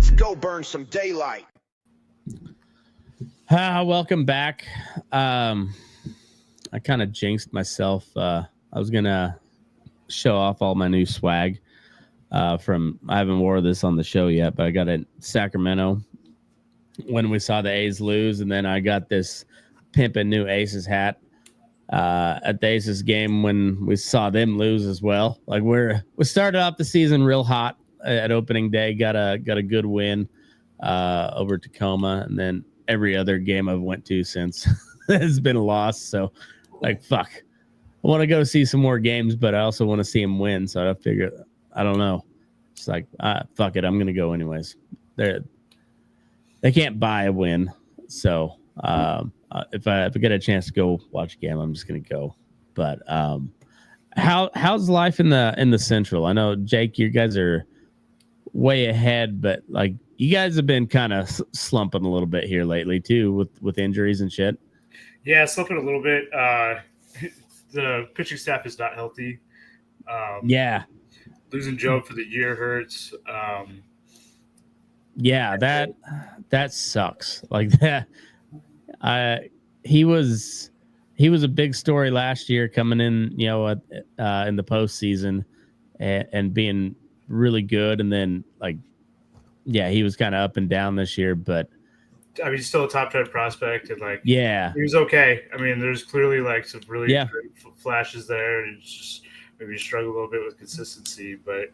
Let's go burn some daylight. Welcome back. I kind of jinxed myself. I was gonna show off all my new swag. I haven't wore this on the show yet, but I got it in Sacramento when we saw the A's lose, and then I got this pimpin' new Aces hat at the Aces game when we saw them lose as well. Like we started off the season real hot at opening day, got a good win over Tacoma, and then every other game I've went to since has been a loss. So like, fuck, I want to go see some more games, but I also want to see them win. So I figure, I don't know. It's like, fuck it, I'm going to go anyways. They can't buy a win. So if I get a chance to go watch a game, I'm just going to go. But how's life in the Central? I know, Jake, you guys are way ahead, but like you guys have been kind of slumping a little bit here lately too with injuries and shit. Yeah, slumping a little bit. The pitching staff is not healthy. Yeah. Losing Joe for the year hurts. Yeah, that sucks. Like that. He was a big story last year coming in, in the postseason and being really good. And then he was kind of up and down this year, but I mean, he's still a top 10 prospect, and he was okay. I mean, there's clearly some really great flashes there, and it's just maybe struggle a little bit with consistency, but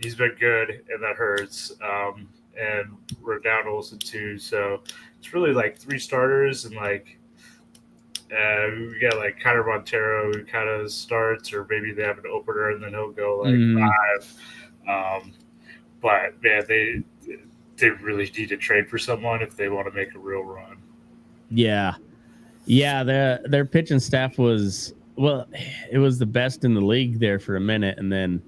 he's been good, and that hurts. And we're down Olsen too, so it's really three starters, and we got Connor Montero who kind of starts, or maybe they have an opener and then he'll go 5. But man, they really need to trade for someone if they want to make a real run. Yeah. Their pitching staff was the best in the league there for a minute, and then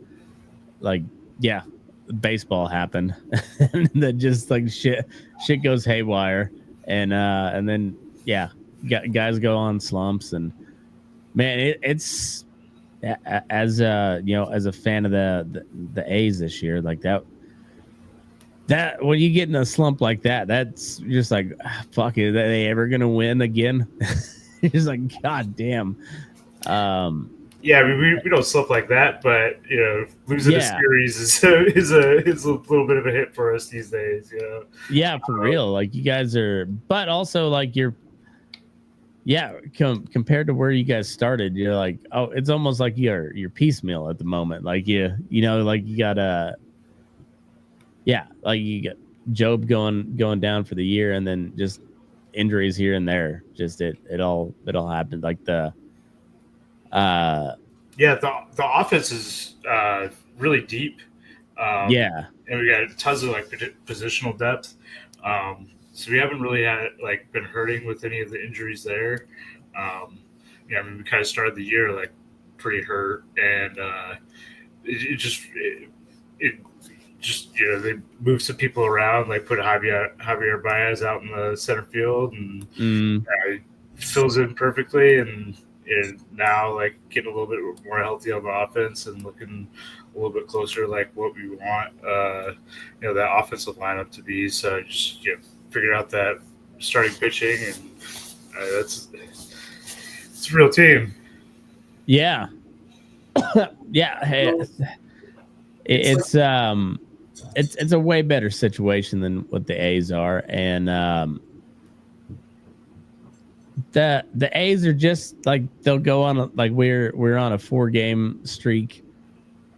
baseball happened, and then just shit goes haywire, and then guys go on slumps, and man, it's as as a fan of the A's this year, that when you get in a slump like that, that's just fuck it, are they ever gonna win again? It's god damn. Yeah, I mean, we don't slip like that, but losing a series is a little bit of a hit for us these days. Yeah, for real. You guys are, but also you're, compared to where you guys started, you're it's almost like you're piecemeal at the moment. You got you got Job going down for the year, and then just injuries here and there. Just it all happened. The offense is really deep. And we got tons of positional depth. So we haven't really had been hurting with any of the injuries there. I mean, we kind of started the year pretty hurt, and it just they moved some people around, put Javier Baez out in the center field, and fills in perfectly, and now getting a little bit more healthy on the offense and looking a little bit closer what we want that offensive lineup to be. So just figured out that starting pitching, and it's a real team. Yeah. Hey, it's a way better situation than what the A's are, and the A's are just they'll go on we're on a 4-game streak.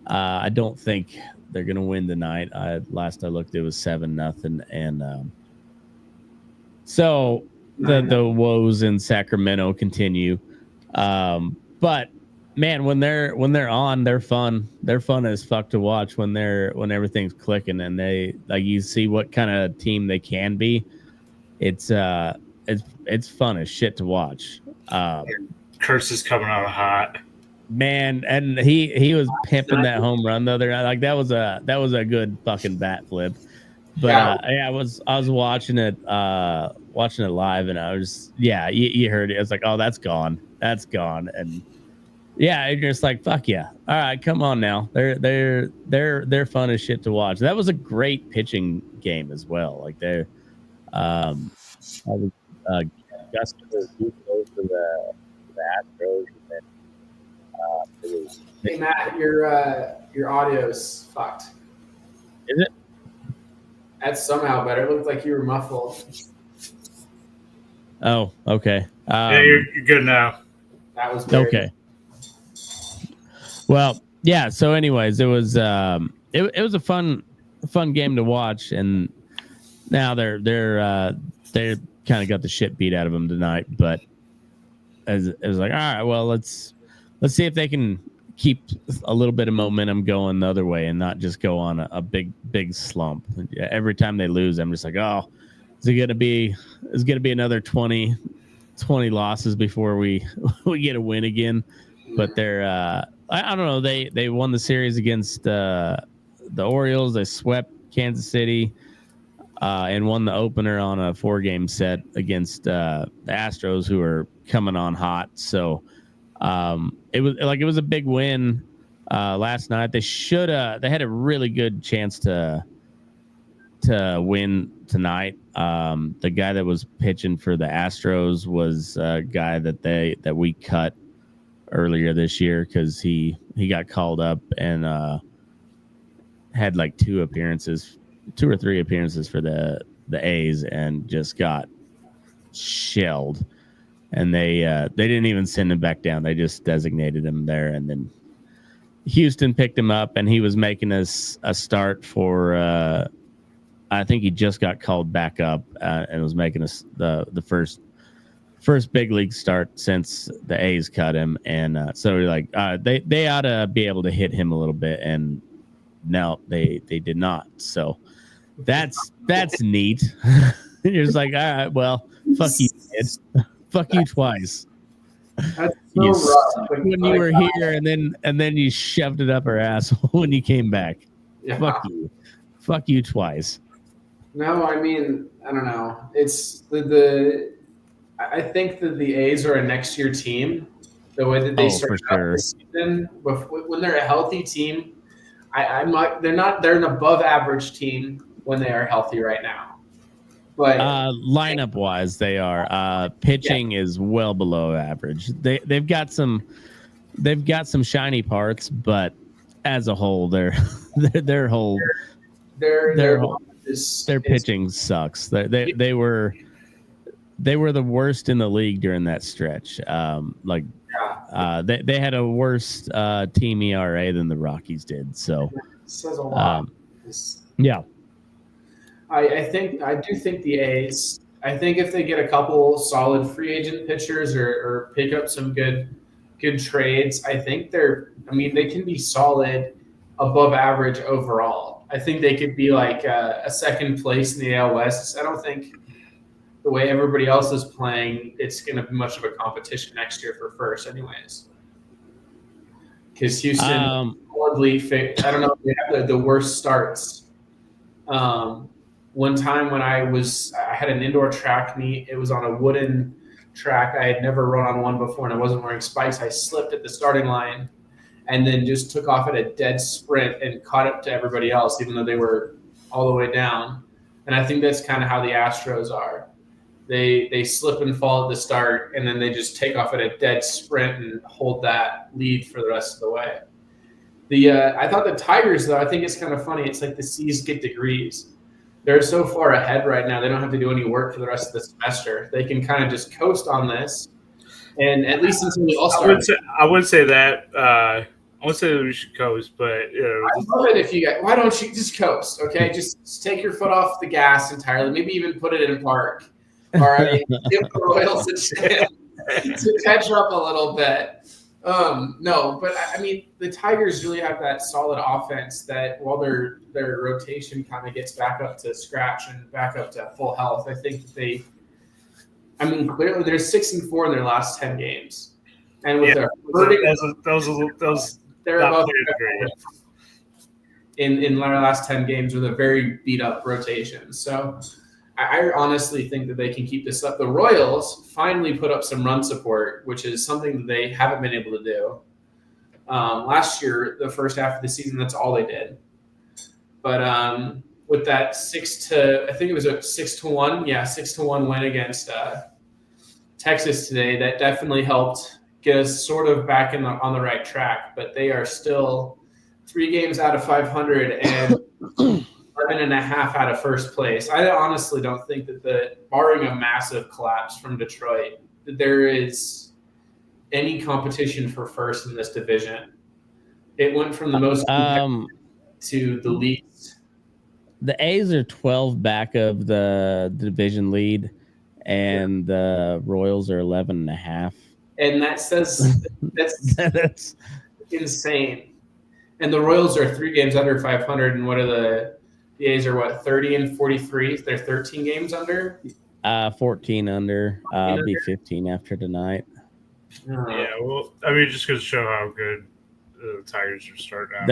I don't think they're gonna win tonight. Last I looked, it was 7-0, and so the woes in Sacramento continue. But man, when they're on, they're fun. They're fun as fuck to watch when everything's clicking, and they you see what kind of team they can be. It's fun as shit to watch. Kurtz is coming out hot, man, and he was pimping that home run the other night. That was a good fucking bat flip. But I was watching it live, and I was you heard it. I was oh, that's gone, and Yeah, you're just like, fuck yeah. All right, come on now. They're fun as shit to watch. That was a great pitching game as well. Like I was Gus for the Astros. And it was, Hey Matt, your audio's fucked. is it? That's somehow better. It looked like you were muffled. Oh, okay. Yeah, you're good now. That was weird. Okay. Well, yeah. So, anyways, it was a fun game to watch, and now they're kind of got the shit beat out of them tonight. But it was like, all right, well, let's see if they can keep a little bit of momentum going the other way and not just go on a big slump. Every time they lose, I'm just like, oh, is it gonna be another 20 losses before we get a win again? But they're I don't know, they won the series against the Orioles. They swept Kansas City and won the opener on a 4-game set against the Astros, who are coming on hot. So it was a big win last night. They had a really good chance to win tonight. The guy that was pitching for the Astros was a guy that we cut earlier this year because he got called up and had like 2 or 3 appearances for the A's and just got shelled. And they didn't even send him back down. They just designated him there, and then Houston picked him up, and he was making a start for. I think he just got called back up and was making the first big league start since the A's cut him, and so we're like, they ought to be able to hit him a little bit, and no, they did not. So that's neat. You're just like, all right, well, fuck you, kid. Fuck you twice. That's so rough. When you were here, and then you shoved it up her ass when you came back. Yeah. Fuck you twice. No, I mean, I don't know. It's I think that the A's are a next year team. The way that they start this season, when they're a healthy team, they're an above average team when they are healthy right now. But lineup wise, they are. Pitching is well below average. They've got some shiny parts, but as a whole, their pitching sucks. They were the worst in the league during that stretch. They had a worse team ERA than the Rockies did. So it says a lot. Yeah. I do think the A's, I think if they get a couple solid free agent pitchers or pick up some good trades, I think they can be solid above average overall. I think they could be like a second place in the AL West. I don't think the way everybody else is playing, it's going to be much of a competition next year for first anyways. Because Houston, I don't know if they have the worst starts. One time when I had an indoor track meet, it was on a wooden track. I had never run on one before, and I wasn't wearing spikes. I slipped at the starting line and then just took off at a dead sprint and caught up to everybody else, even though they were all the way down. And I think that's kind of how the Astros are. They slip and fall at the start, and then they just take off at a dead sprint and hold that lead for the rest of the way. I thought the Tigers, though, I think it's kind of funny. It's like the C's get degrees. They're so far ahead right now, they don't have to do any work for the rest of the semester. They can kind of just coast on this, and at least until the All-Star. I would say that. I would say that we should coast, but I love it if you guys. Why don't you just coast? Okay, just take your foot off the gas entirely. Maybe even put it in park. All right, give the Royals a chance to catch up a little bit. No, but I mean, the Tigers really have that solid offense that while their rotation kind of gets back up to scratch and back up to full health, I think that clearly they're 6-4 in their last 10 games. And with their they're above in their last 10 games with a very beat up rotation. So I honestly think that they can keep this up. The Royals finally put up some run support, which is something that they haven't been able to do. Last year, the first half of the season, that's all they did. But with that 6-1, 6-1 win against Texas today, that definitely helped get us sort of back on the right track. But they are still 3 games out of 500 and 11.5 out of first place. I honestly don't think that barring a massive collapse from Detroit, that there is any competition for first in this division. It went from the most to the least. The A's are 12 back of the division lead, and the Royals are 11.5. And that says that's insane. And the Royals are 3 games under 500, and what are the A's are what 30 and 43? They're 13 games under. 14 under. I'll be 15 after tonight. Yeah, well, I mean, just goes to show how good the Tigers are starting out.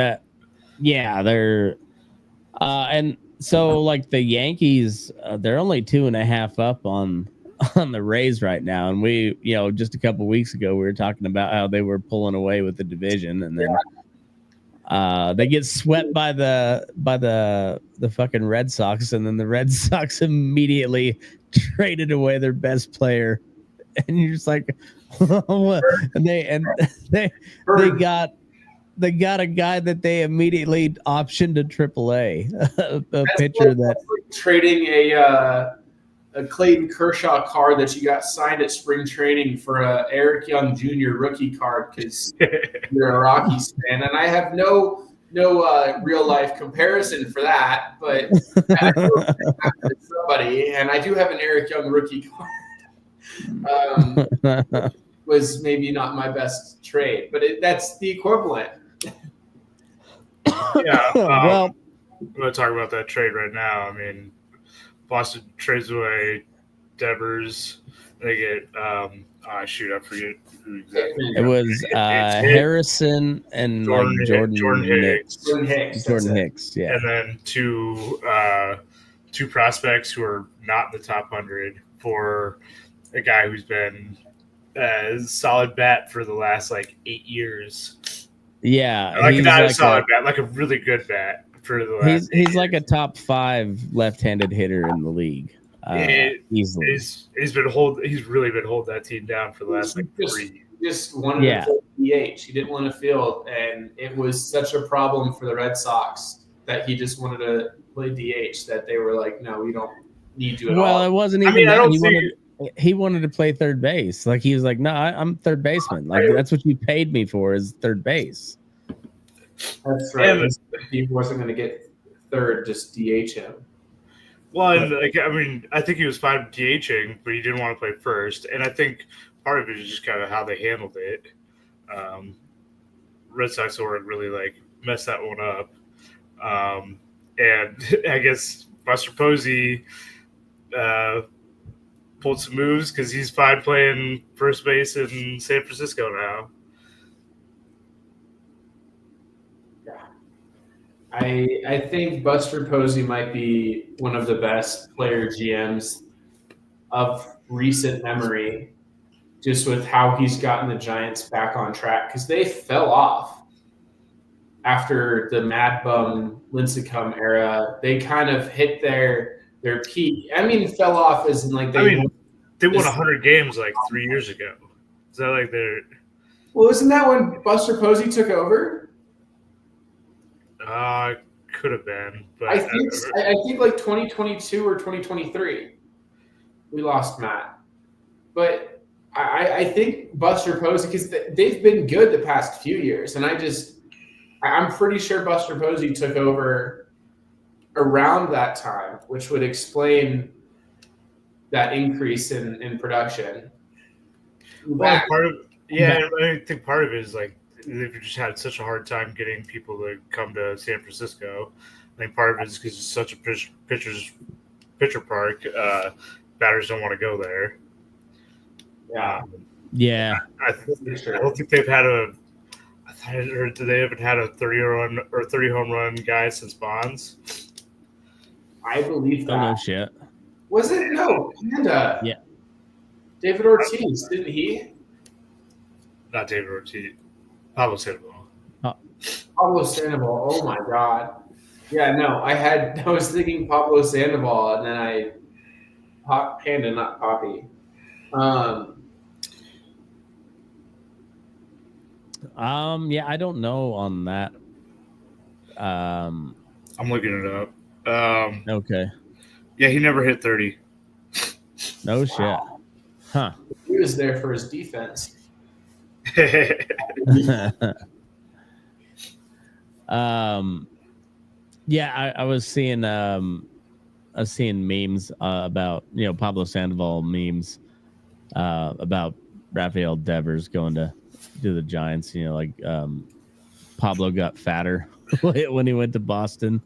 They're and so like the Yankees, they're only 2.5 up on the Rays right now, and we, just a couple weeks ago we were talking about how they were pulling away with the division, and then they get swept by the fucking Red Sox, and then the Red Sox immediately traded away their best player, and you're just like, and they got a guy that they immediately optioned to AAA, a pitcher that like trading a Clayton Kershaw card that you got signed at spring training for a Eric Young Jr. rookie card because you're a Rockies fan, and I have no real life comparison for that, but I know somebody, and I do have an Eric Young rookie card. Was maybe not my best trade, but that's the equivalent. Yeah. Well, I'm going to talk about that trade right now. I mean, Boston trades away Devers. They get, I forget who exactly. It was Harrison and Jordan Hicks. Jordan Hicks, yeah. And then two prospects who are not in the top 100 for a guy who's been a solid bat for the last 8 years. Yeah, not a solid bat, like a really good bat for the last. He's like a top 5 left-handed hitter in the league. Easily. He's really been holding that team down for the last 3 years. He just wanted to play DH. He didn't want to field, and it was such a problem for the Red Sox that he just wanted to play DH that they were like, no, we don't need you at all. Well, it wasn't even he wanted to play third base. Like, he was like, no, I'm third baseman. Like, that's what you paid me for, is third base. That's right. And he wasn't going to get third, just DH him. Well, and I think he was fine DHing, but he didn't want to play first. And I think part of it is just kind of how they handled it. Red Sox were really messed that one up. And I guess Buster Posey pulled some moves because he's fine playing first base in San Francisco now. I think Buster Posey might be one of the best player GMs of recent memory, just with how he's gotten the Giants back on track, because they fell off after the Mad Bum Lincecum era. They kind of hit their peak. I mean, fell off as in they won 100 games 3 years ago. Is that they're? Well, isn't that when Buster Posey took over? Could have been, but I think 2022 or 2023, we lost Matt. But I think Buster Posey, because they've been good the past few years, and I'm pretty sure Buster Posey took over around that time, which would explain that increase in production. Well, I think part of it is they've just had such a hard time getting people to come to San Francisco. I think part of it is because it's such a pitcher park. Batters don't want to go there. Yeah. I don't think they've had they haven't had a 30 home run guy since Bonds. I believe that. Oh, no shit. Was it? No. Panda. Yeah. David Ortiz, didn't he? Not David Ortiz. Pablo Sandoval. Pablo Sandoval. Oh my God. Yeah, no, I was thinking Pablo Sandoval, and then Panda, not Poppy. Yeah, I don't know on that. I'm looking it up. Okay. Yeah, he never hit 30. No shit. Huh. He was there for his defense. Yeah, I was seeing memes about Pablo Sandoval memes about Rafael Devers going to the Giants. Pablo got fatter when he went to Boston,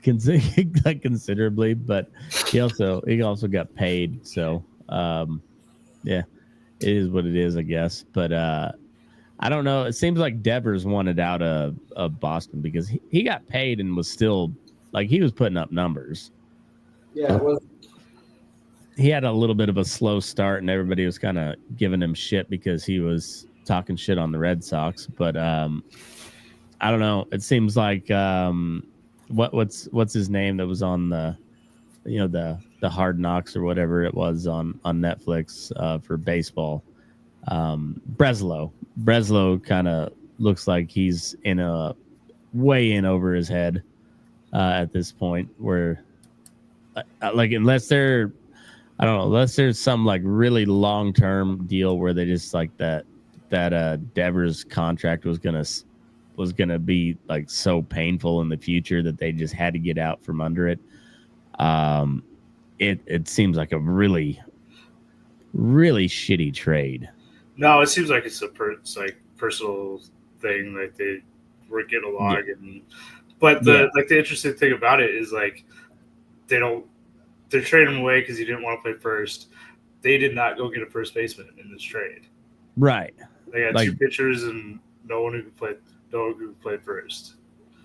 considerably, but he also got paid. So yeah, it is what it is, I guess. But I don't know. It seems like Devers wanted out of Boston because he got paid and was still he was putting up numbers. Yeah, it was. He had a little bit of a slow start, and everybody was kind of giving him shit because he was talking shit on the Red Sox. But I don't know. It seems like what's his name that was on the the Hard Knocks or whatever it was on Netflix for baseball. Breslow kind of looks like he's way in over his head at this point, where unless there's some really long term deal where they just that Devers contract was gonna be so painful in the future that they just had to get out from under it. It seems like a really, really shitty trade. No, it seems like it's personal thing. Like they were getting along, but the interesting thing about it is they're trading him away because he didn't want to play first. They did not go get a first baseman in this trade. Right. They had two pitchers and no one who could play first.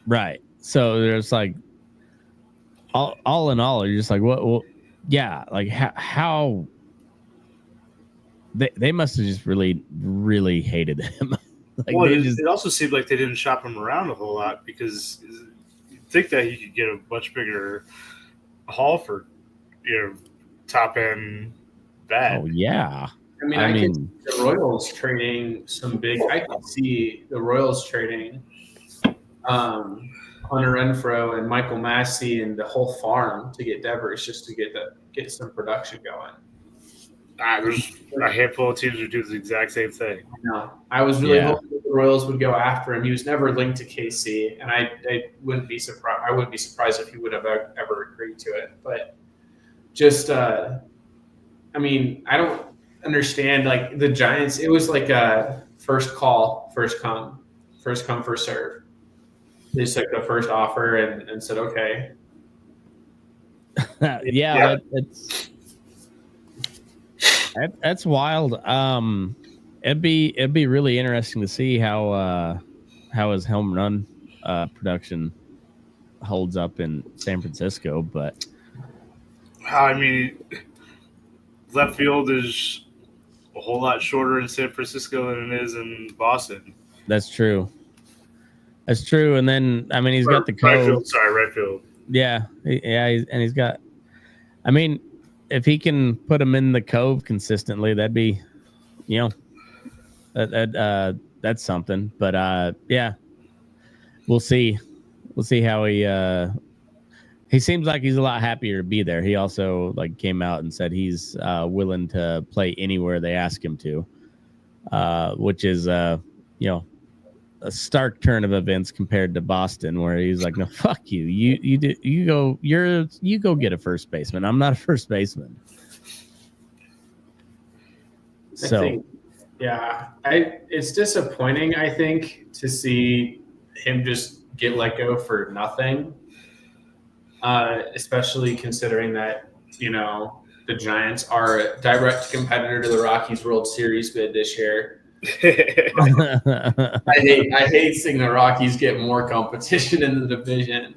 Right. So there's all in all, you're just what? Well, yeah. How they must have just really, really hated him. It also seemed like they didn't shop him around a whole lot because you'd think that he could get a much bigger haul for top end bat. Oh yeah. I mean, can see the Royals trading some big. I can see the Royals trading Hunter Renfroe and Michael Massey and the whole farm to get Devers just to get some production going. There's a handful of teams who do the exact same thing. No, I was really hoping that the Royals would go after him. He was never linked to KC, and I wouldn't be surprised. I wouldn't be surprised if he would have ever agreed to it. But just, I don't understand. The Giants, it was a first call, first come, first serve. They just took the first offer and said, okay. That's wild. It'd be really interesting to see how his home run production holds up in San Francisco. But left field is a whole lot shorter in San Francisco than it is in Boston. That's true. And then he's got the Cove. Right field. Yeah. He's got. If he can put him in the Cove consistently, that'd be, that's something. But we'll see. We'll see how he seems like he's a lot happier to be there. He also came out and said he's willing to play anywhere they ask him to, which is a stark turn of events compared to Boston, where he's like, no, fuck you. You go get a first baseman. I'm not a first baseman. It's disappointing, I think, to see him just get let go for nothing. Especially considering that, the Giants are a direct competitor to the Rockies World Series bid this year. I hate seeing the Rockies get more competition in the division.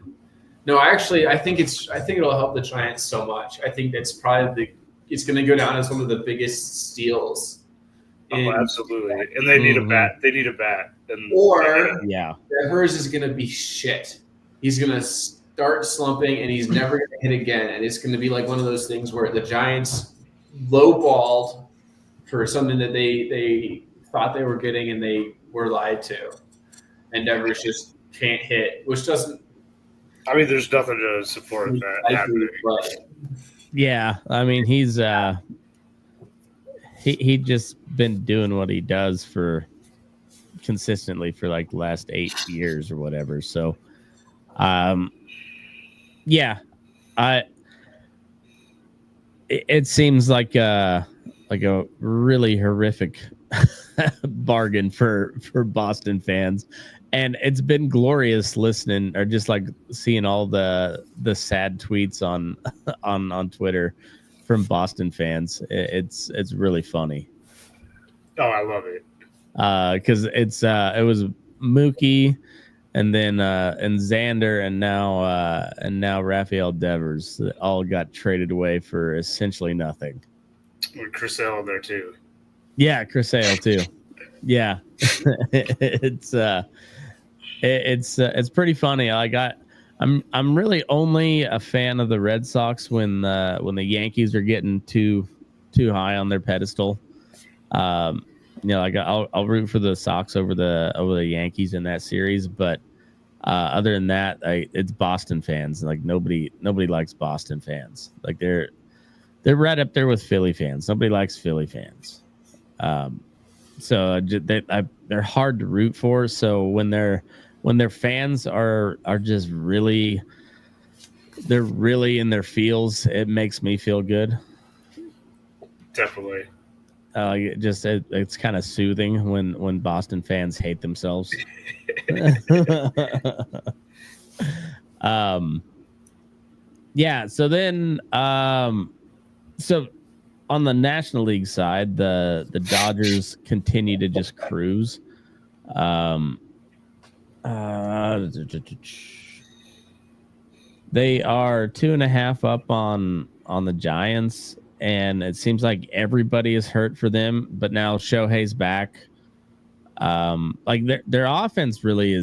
No, actually, I think it'll help the Giants so much. I think it's going to go down as one of the biggest steals Oh, absolutely. And they need a bat. They need a bat. And Or yeah, Devers is going to be shit. He's going to start slumping, and he's never going to hit again. And it's going to be like one of those things where the Giants lowballed for something that they thought they were getting, and they were lied to. And Devers just can't hit, which doesn't. I mean, there's nothing to support that happening. But yeah. I mean, he's he just been doing what he does for consistently for like the last 8 years or whatever. So, yeah, it seems like a really horrific bargain for Boston fans. And it's been glorious listening or just like seeing all the sad tweets on Twitter from Boston fans. It's really funny. Oh, I love it. Because it was Mookie, and then and Xander, and now Rafael Devers that all got traded away for essentially nothing. With Chris Sale there too. Yeah, Chris Sale too. Yeah, it's pretty funny. I'm really only a fan of the Red Sox when the Yankees are getting too high on their pedestal. Like I'll root for the Sox over the Yankees in that series, but other than that, it's Boston fans. Like nobody likes Boston fans. Like they're right up there with Philly fans. Nobody likes Philly fans. So they're hard to root for. So when their fans are just really, they're really in their feels, it makes me feel good. Definitely. It's kind of soothing when Boston fans hate themselves. Yeah. So then, so on the National League side, the Dodgers continue to just cruise. They are 2.5 up on the Giants, and it seems like everybody is hurt for them. But now Shohei's back. Like their offense really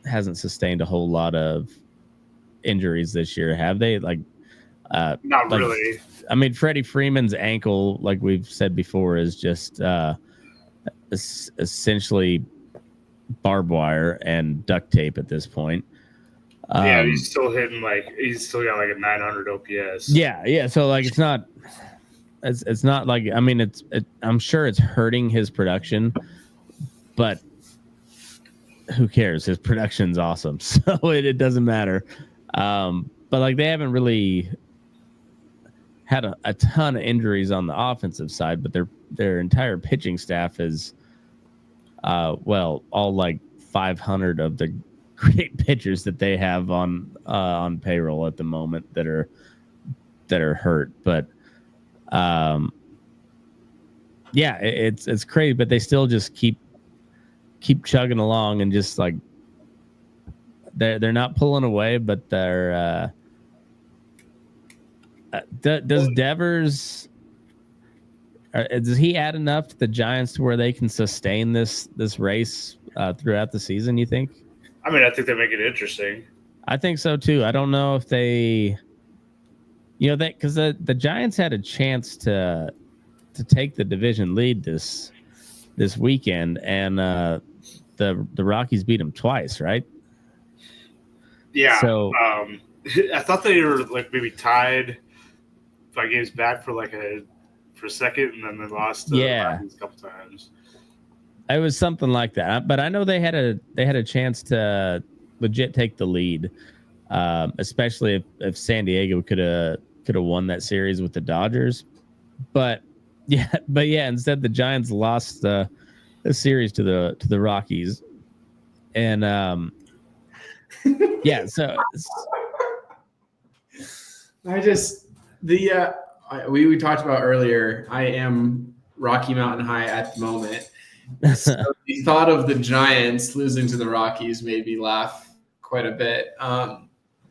hasn't sustained a whole lot of injuries this year, have they? Not really. I mean, Freddie Freeman's ankle, like we've said before, is just essentially barbed wire and duct tape at this point. Yeah, he's still hitting he's still got like a 900 OPS. Yeah. So like it's not like, I mean, I'm sure it's hurting his production, but who cares? His production's awesome, so it doesn't matter. But like they haven't really had a ton of injuries on the offensive side, but their entire pitching staff is all like 500 of the great pitchers that they have on payroll at the moment that are hurt. But yeah, it's crazy, but they still just keep chugging along, and just like they're not pulling away, but they're does Devers does he add enough to the Giants to where they can sustain this race throughout the season, you think? I mean, I think they make it interesting. I think so too. I don't know if they, because the Giants had a chance to take the division lead this weekend, and the Rockies beat them twice, right? Yeah. So I thought they were like maybe tied 5 games back for a second, and then they lost the Rockies a couple times. It was something like that, but I know they had a chance to legit take the lead, especially if San Diego could have won that series with the Dodgers. But instead the Giants lost the series to the Rockies, and So we talked about earlier. I am Rocky Mountain High at the moment. So the thought of the Giants losing to the Rockies made me laugh quite a bit.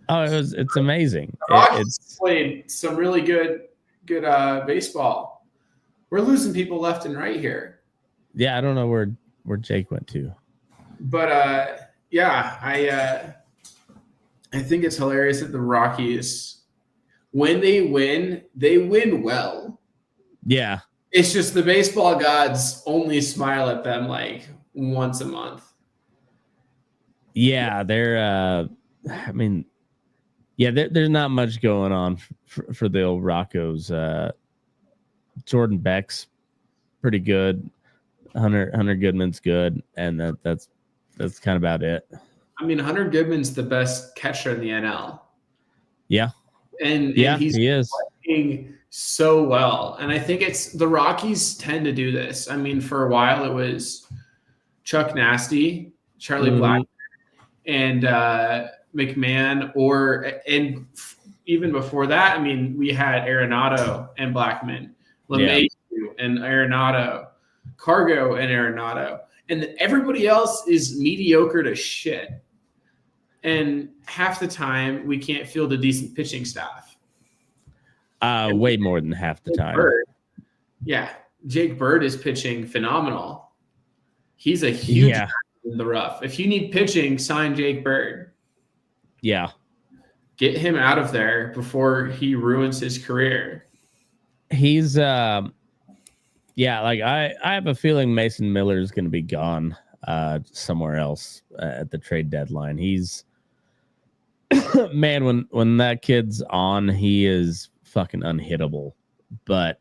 It's amazing. The Rockies played some really good baseball. we're losing people left and right here. Yeah, I don't know where Jake went to. But yeah, I think it's hilarious that the Rockies, when they win well. Yeah. It's just the baseball gods only smile at them like once a month. Yeah, they're I mean, yeah, there's not much going on for the old Roccos. Jordan Beck's pretty good. Hunter Goodman's good, and that's kind of about it. I mean, Hunter Goodman's the best catcher in the NL. Yeah. And he is playing so well. And I think it's the Rockies tend to do this. I mean, for a while it was Chuck Nasty, Charlie Black, and McMahon, and even before that, I mean, we had Arenado and Blackman, LeMahieu and Arenado, Cargo and Arenado, and everybody else is mediocre to shit. And half the time, we can't field a decent pitching staff. Way more than half the time. Jake Bird is pitching phenomenal. He's a huge in the rough. If you need pitching, sign Jake Bird. Yeah. Get him out of there before he ruins his career. He's like I have a feeling Mason Miller is going to be gone somewhere else at the trade deadline. He's man, when that kid's on, he is fucking unhittable. But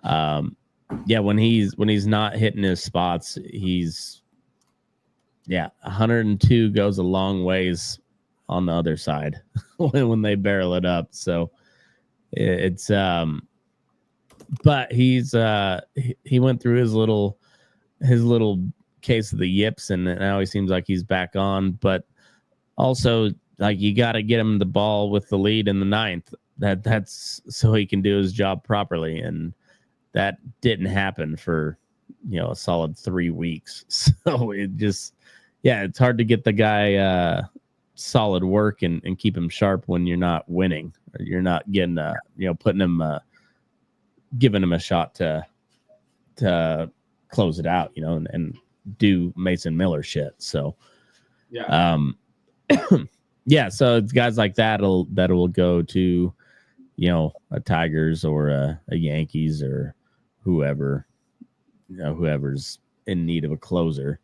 when he's not hitting his spots, he's 102 goes a long ways on the other side when they barrel it up. So it's but he's he went through his little case of the yips, and now he seems like he's back on. But also, like, you got to get him the ball with the lead in the ninth. That's so he can do his job properly, and that didn't happen for a solid 3 weeks. So it just it's hard to get the guy solid work and keep him sharp when you're not winning, or you're not getting putting him giving him a shot to close it out, and do Mason Miller shit. So so it's guys like that will go to a Tigers or a Yankees or whoever's in need of a closer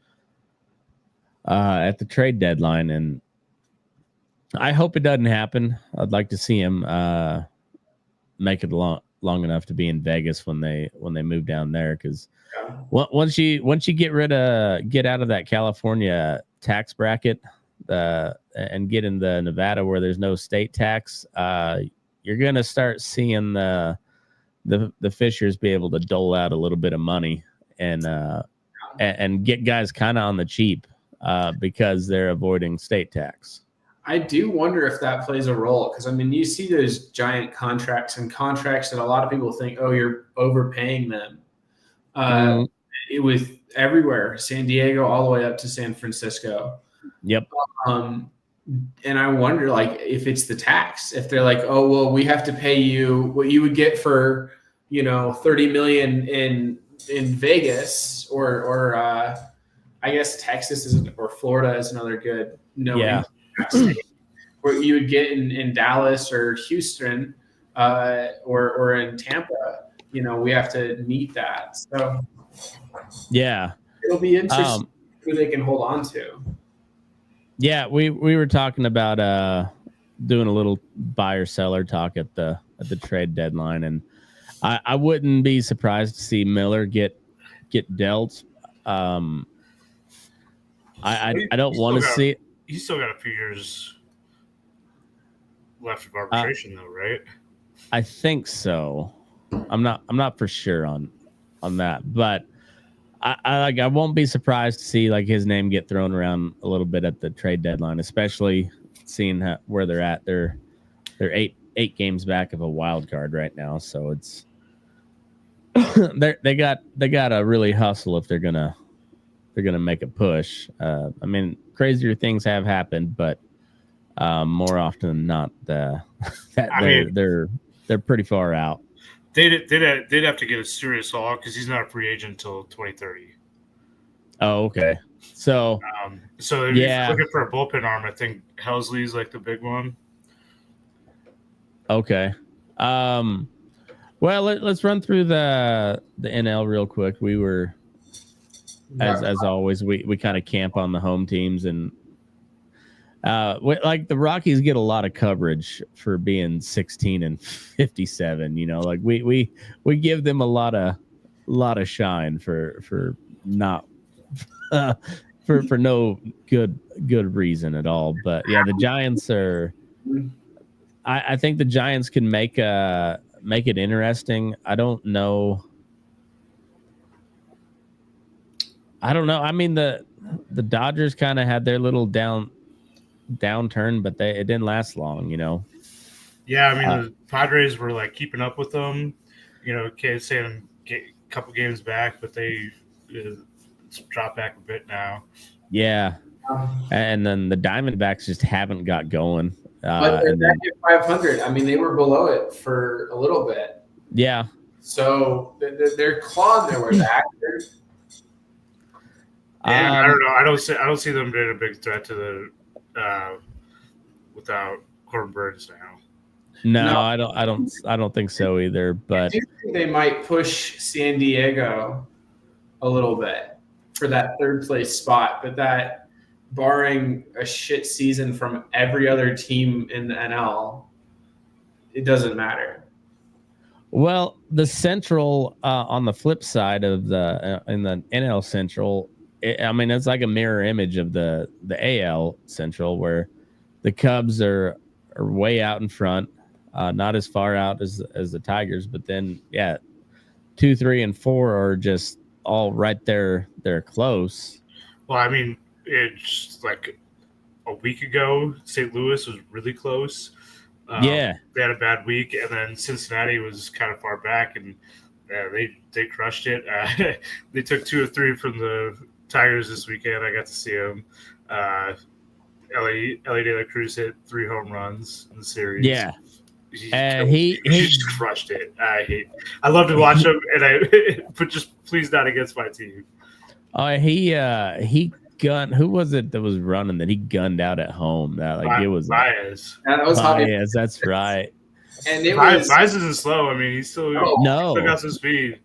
at the trade deadline. And I hope it doesn't happen. I'd like to see him make it long enough to be in Vegas when they move down there, because once you get out of that California tax bracket and get in the Nevada where there's no state tax, you're gonna start seeing the Fishers be able to dole out a little bit of money and get guys kind of on the cheap because they're avoiding state tax. I do wonder if that plays a role, because I mean, you see those giant contracts that a lot of people think, oh, you're overpaying them. It was everywhere, San Diego all the way up to San Francisco. Yep. And I wonder, like, if it's the tax, if they're like, oh, well, we have to pay you what you would get for, $30 million in Vegas, or I guess Texas or Florida is another good where you would get in Dallas or Houston or in Tampa. We have to meet that. So it'll be interesting who they can hold on to. Yeah, we were talking about doing a little buyer seller talk at the trade deadline, and I wouldn't be surprised to see Miller get dealt. I don't want to see it. He's still got a few years left of arbitration, though, right? I think so. I'm not for sure on that, but I won't be surprised to see like his name get thrown around a little bit at the trade deadline, especially seeing where they're at. They're 8 games back of a wild card right now, so it's they got to really hustle if they're gonna make a push. I mean, crazier things have happened, but more often than not, they're pretty far out. they'd have to get a serious haul because he's not a free agent until 2030. Oh, okay. So so if you're looking for a bullpen arm, I think Helsley's like the big one. Okay. Well, let's run through the NL real quick. We were, as always, we kind of camp on the home teams, and like the Rockies get a lot of coverage for being 16-57. You know, like we give them a lot of shine for not for no good reason at all. But yeah, the Giants are. I think the Giants can make it interesting. I don't know. I mean, the Dodgers kind of had their little downturn, but it didn't last long, you know. Yeah, I mean, the Padres were like keeping up with them, you know, saying a couple games back, but they dropped back a bit now. Yeah, and then the Diamondbacks just haven't got going. But they're back at 500. I mean, they were below it for a little bit. Yeah. So they're clawing their way back. I don't know. I don't see them being a big threat to the without Corbin Burns now. No, I don't think so either. But I do think they might push San Diego a little bit for that third place spot, but that, barring a shit season from every other team in the NL, it doesn't matter. Well, the Central, on the flip side of in the NL Central, I mean, it's like a mirror image of the AL Central, where the Cubs are way out in front, not as far out as the Tigers, but then 2, 3, and 4 are just all right there. They're close. Well, I mean, it's like a week ago, St. Louis was really close. They had a bad week, and then Cincinnati was kind of far back, and they crushed it. They took 2 or 3 from the Tigers this weekend. I got to see them. Ellie De La Cruz hit 3 home runs in the series. Yeah, he just crushed it. I love to watch him, but just please not against my team. He gunned. Who was it that was running that he gunned out at home? It was Baez. That was Baez. That's right. And Baez isn't slow. I mean, he's still got some speed.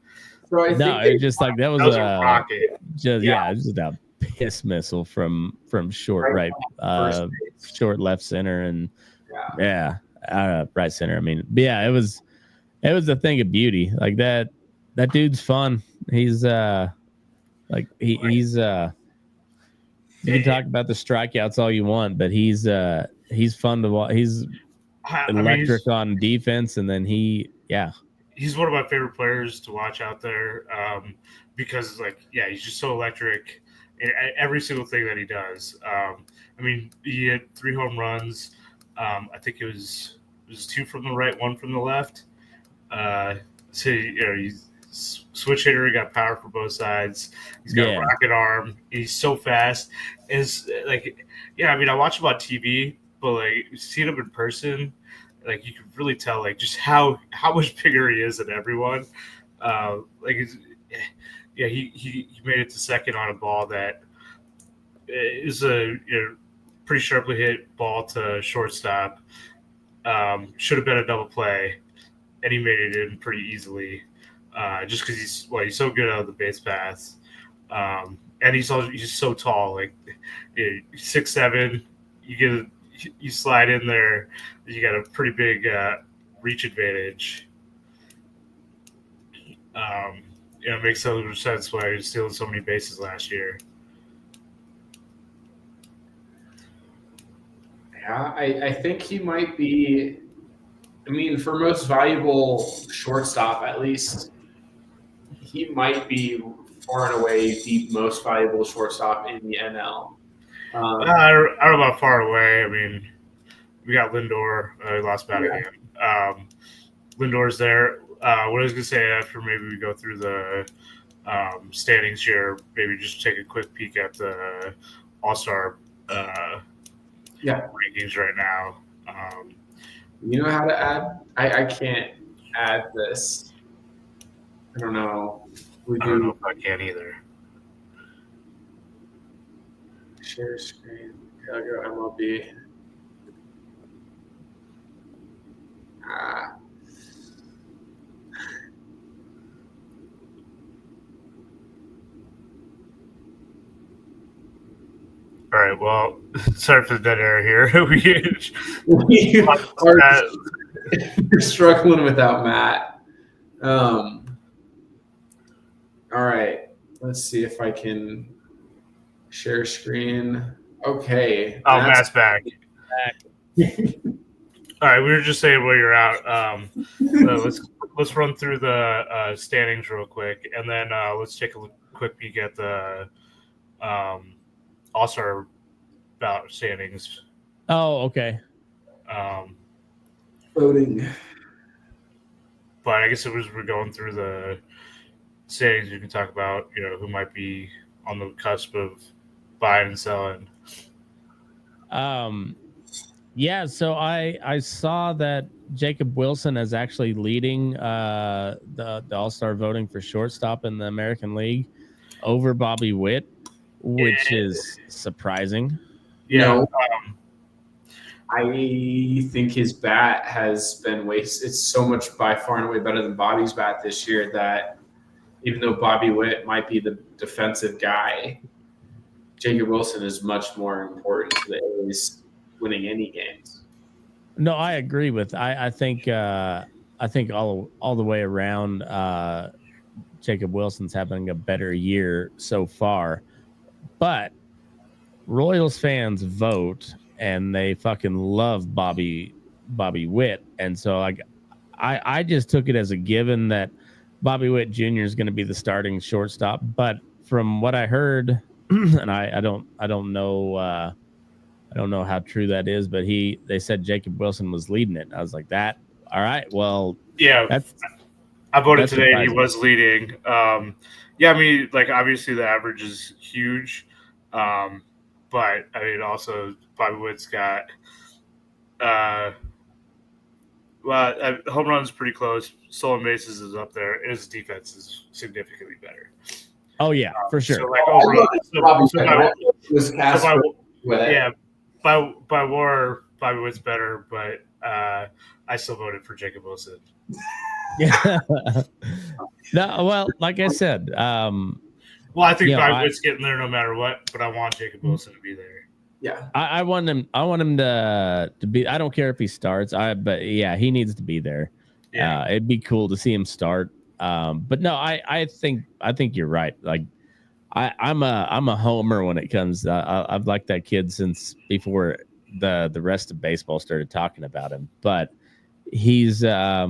So it's just like that was a rocket. It was just a piss missile from short short left center and right center. I mean, it was a thing of beauty. Like that dude's fun. He's he's you can talk about the strikeouts all you want, but he's fun to watch. He's electric on defense, and then he's one of my favorite players to watch out there, because he's just so electric in every single thing that he does. I mean, he had 3 home runs. I think it was 2 from the right, 1 from the left. So he's switch hitter. He got power for both sides. He's got a rocket arm. He's so fast. I mean, I watch him on TV, but seeing him in person, you can really tell just how much bigger he is than everyone. He made it to second on a ball that is a pretty sharply hit ball to shortstop. Should have been a double play, and he made it in pretty easily. Just because he's so good out of the base paths, and he's so tall, 6'7". You slide in there, you got a pretty big reach advantage. It makes so much sense why he was stealing so many bases last year. Yeah, I think he might be. I mean, for most valuable shortstop, at least, he might be far and away the most valuable shortstop in the NL. I don't know about far away. I mean, we got Lindor. He lost bat again. Lindor's there. What I was going to say, after maybe we go through the standings here, maybe just take a quick peek at the All-Star rankings right now. You know how to add? I can't add this. I don't know. We I don't know do if I can either. share screen. Okay, I'll go MLB. Ah. All right. Well, sorry for the dead air here. We are struggling without Matt. All right. Let's see if I can share screen. Okay. Oh, Matt's back. All right, we were just saying while you're out. Let's run through the standings real quick, and then let's take a quick peek at the All-Star bout standings. Oh, okay. Voting. But I guess we're going through the standings. We can talk about who might be on the cusp of buying and selling. Yeah, so I saw that Jacob Wilson is actually leading the All-Star voting for shortstop in the American League over Bobby Witt, which is surprising. Yeah. No. I think his bat has been wasted. It's so much by far and away better than Bobby's bat this year that even though Bobby Witt might be the defensive guy, Jacob Wilson is much more important to the A's winning any games. No, I agree with. I think all the way around, Jacob Wilson's having a better year so far, but Royals fans vote and they fucking love Bobby Witt, and so I just took it as a given that Bobby Witt Jr. is going to be the starting shortstop. But from what I heard, and I don't know I don't know how true that is, but they said Jacob Wilson was leading it. I was like, that all right? Well, yeah, I voted today. Surprising. He was leading. Yeah, I mean, like obviously the average is huge, but I mean also Bobby Witt's got home runs pretty close. Stolen bases is up there. His defense is significantly better. Oh yeah, for sure. So like overall, by WAR, Bobby Witt's better, but I still voted for Jacob Wilson. Yeah. No, well, like I said, well, I think Bobby Witt's getting there no matter what, but I want Jacob Wilson to be there. Yeah, I want him. I want him to be. I don't care if he starts. But yeah, he needs to be there. Yeah, it'd be cool to see him start. But no, I think you're right. Like, I'm a homer when it comes. I've liked that kid since before the rest of baseball started talking about him. But he's I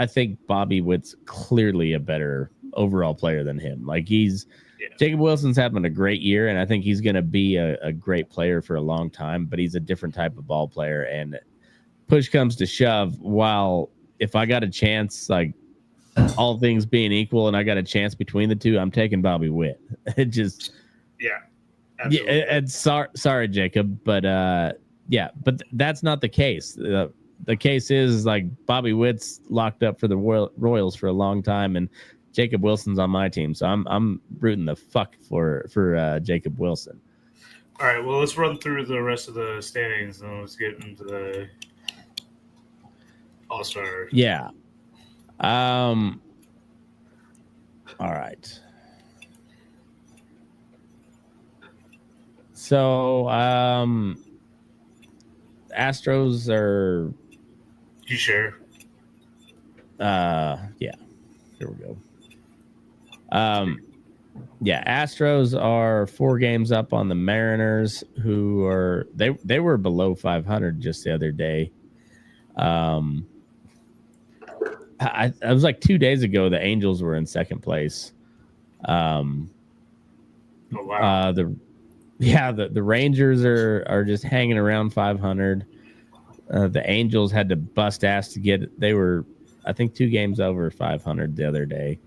think Bobby Witt's clearly a better overall player than him. Like Jacob Wilson's having a great year, and I think he's going to be a great player for a long time, but he's a different type of ball player. And push comes to shove, if I got a chance, like all things being equal, and I got a chance between the two, I'm taking Bobby Witt. It just, absolutely. Yeah. And sorry, Jacob, but but that's not the case. The case is like Bobby Witt's locked up for the Royals for a long time, and Jacob Wilson's on my team, so I'm rooting the fuck for Jacob Wilson. All right, well, let's run through the rest of the standings, and let's get into the All-Star. Yeah. All right. So, Astros are. You share. Yeah. Here we go. Astros are 4 games up on the Mariners, who are they were below 500 just the other day. I was like 2 days ago, the Angels were in second place. Oh wow. The Rangers are just hanging around 500. The Angels had to bust ass to get. They were, I think, 2 games over 500 the other day.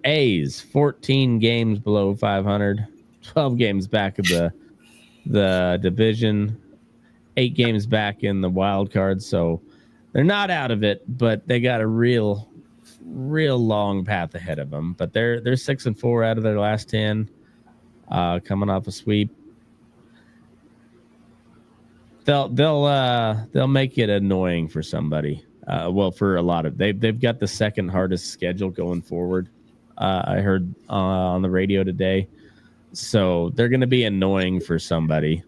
A's 14 games below 500, 12 games back of the division, 8 games back in the wild card. So they're not out of it, but they got a real long path ahead of them. But they're 6-4 out of their last 10, coming off a sweep. They'll make it annoying for somebody. Well, for a lot of they've got the second hardest schedule going forward. I heard on the radio today, so they're going to be annoying for somebody.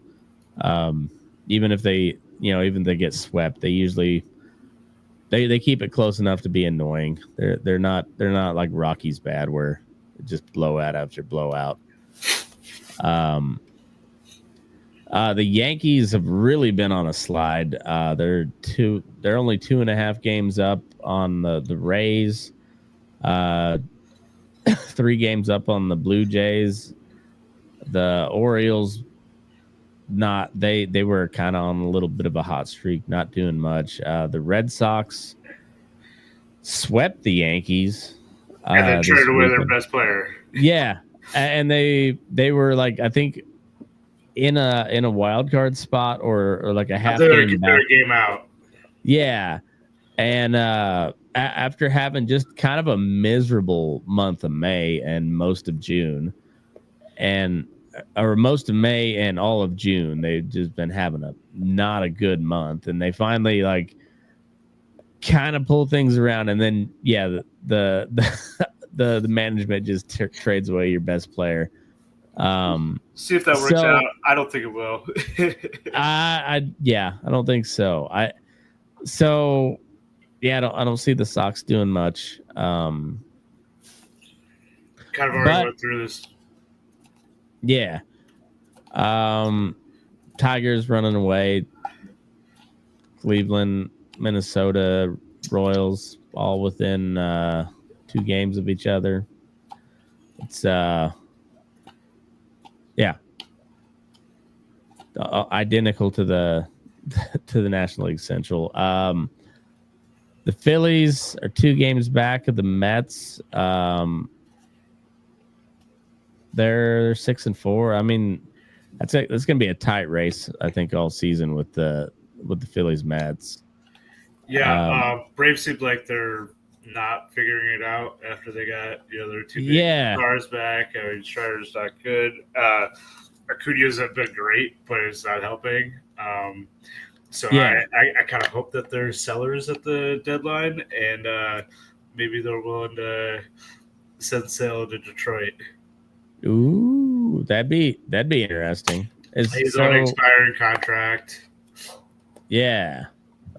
Even if they get swept, they usually they keep it close enough to be annoying. They're not like Rockies bad where it just blowout after blowout. The Yankees have really been on a slide. They're only 2.5 games up on the Rays. 3 games up on the Blue Jays. The Orioles, they were kind of on a little bit of a hot streak, not doing much. The Red Sox swept the Yankees. And then traded away their best player. Yeah. And they were like, I think, in a wild card spot or like a half game out. Yeah. And after having just kind of a miserable month of May and most of June, or most of May and all of June, they've just been having not a good month, and they finally like kind of pull things around, and then the management just trades away your best player. See if that works out. I don't think it will. I don't think so. I don't see the Sox doing much. Kind of already went through this. Yeah. Tigers running away. Cleveland, Minnesota, Royals, all within 2 games of each other. It's identical to the National League Central. The Phillies are 2 games back of the Mets. They're 6-4. I mean, that's going to be a tight race, I think, all season with the Phillies Mets. Yeah, Braves seem like they're not figuring it out after they got their 2 big stars back. I mean, Strider's not good. Acuna's have been great, but it's not helping. I kind of hope that they're sellers at the deadline, and maybe they're willing to send sail to Detroit. Ooh, that'd be interesting. He's on an expiring contract. Yeah.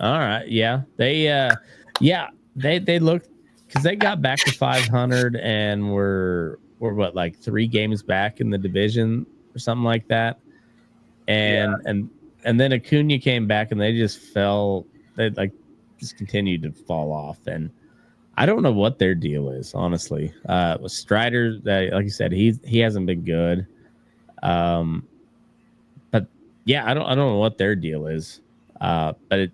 All right. Yeah. They looked, because they got back to 500 and were what, like 3 games back in the division or something like that. And then Acuna came back and they just fell. They just continued to fall off, and I don't know what their deal is, honestly. With Strider, like you said, he hasn't been good. But yeah, I don't know what their deal is. But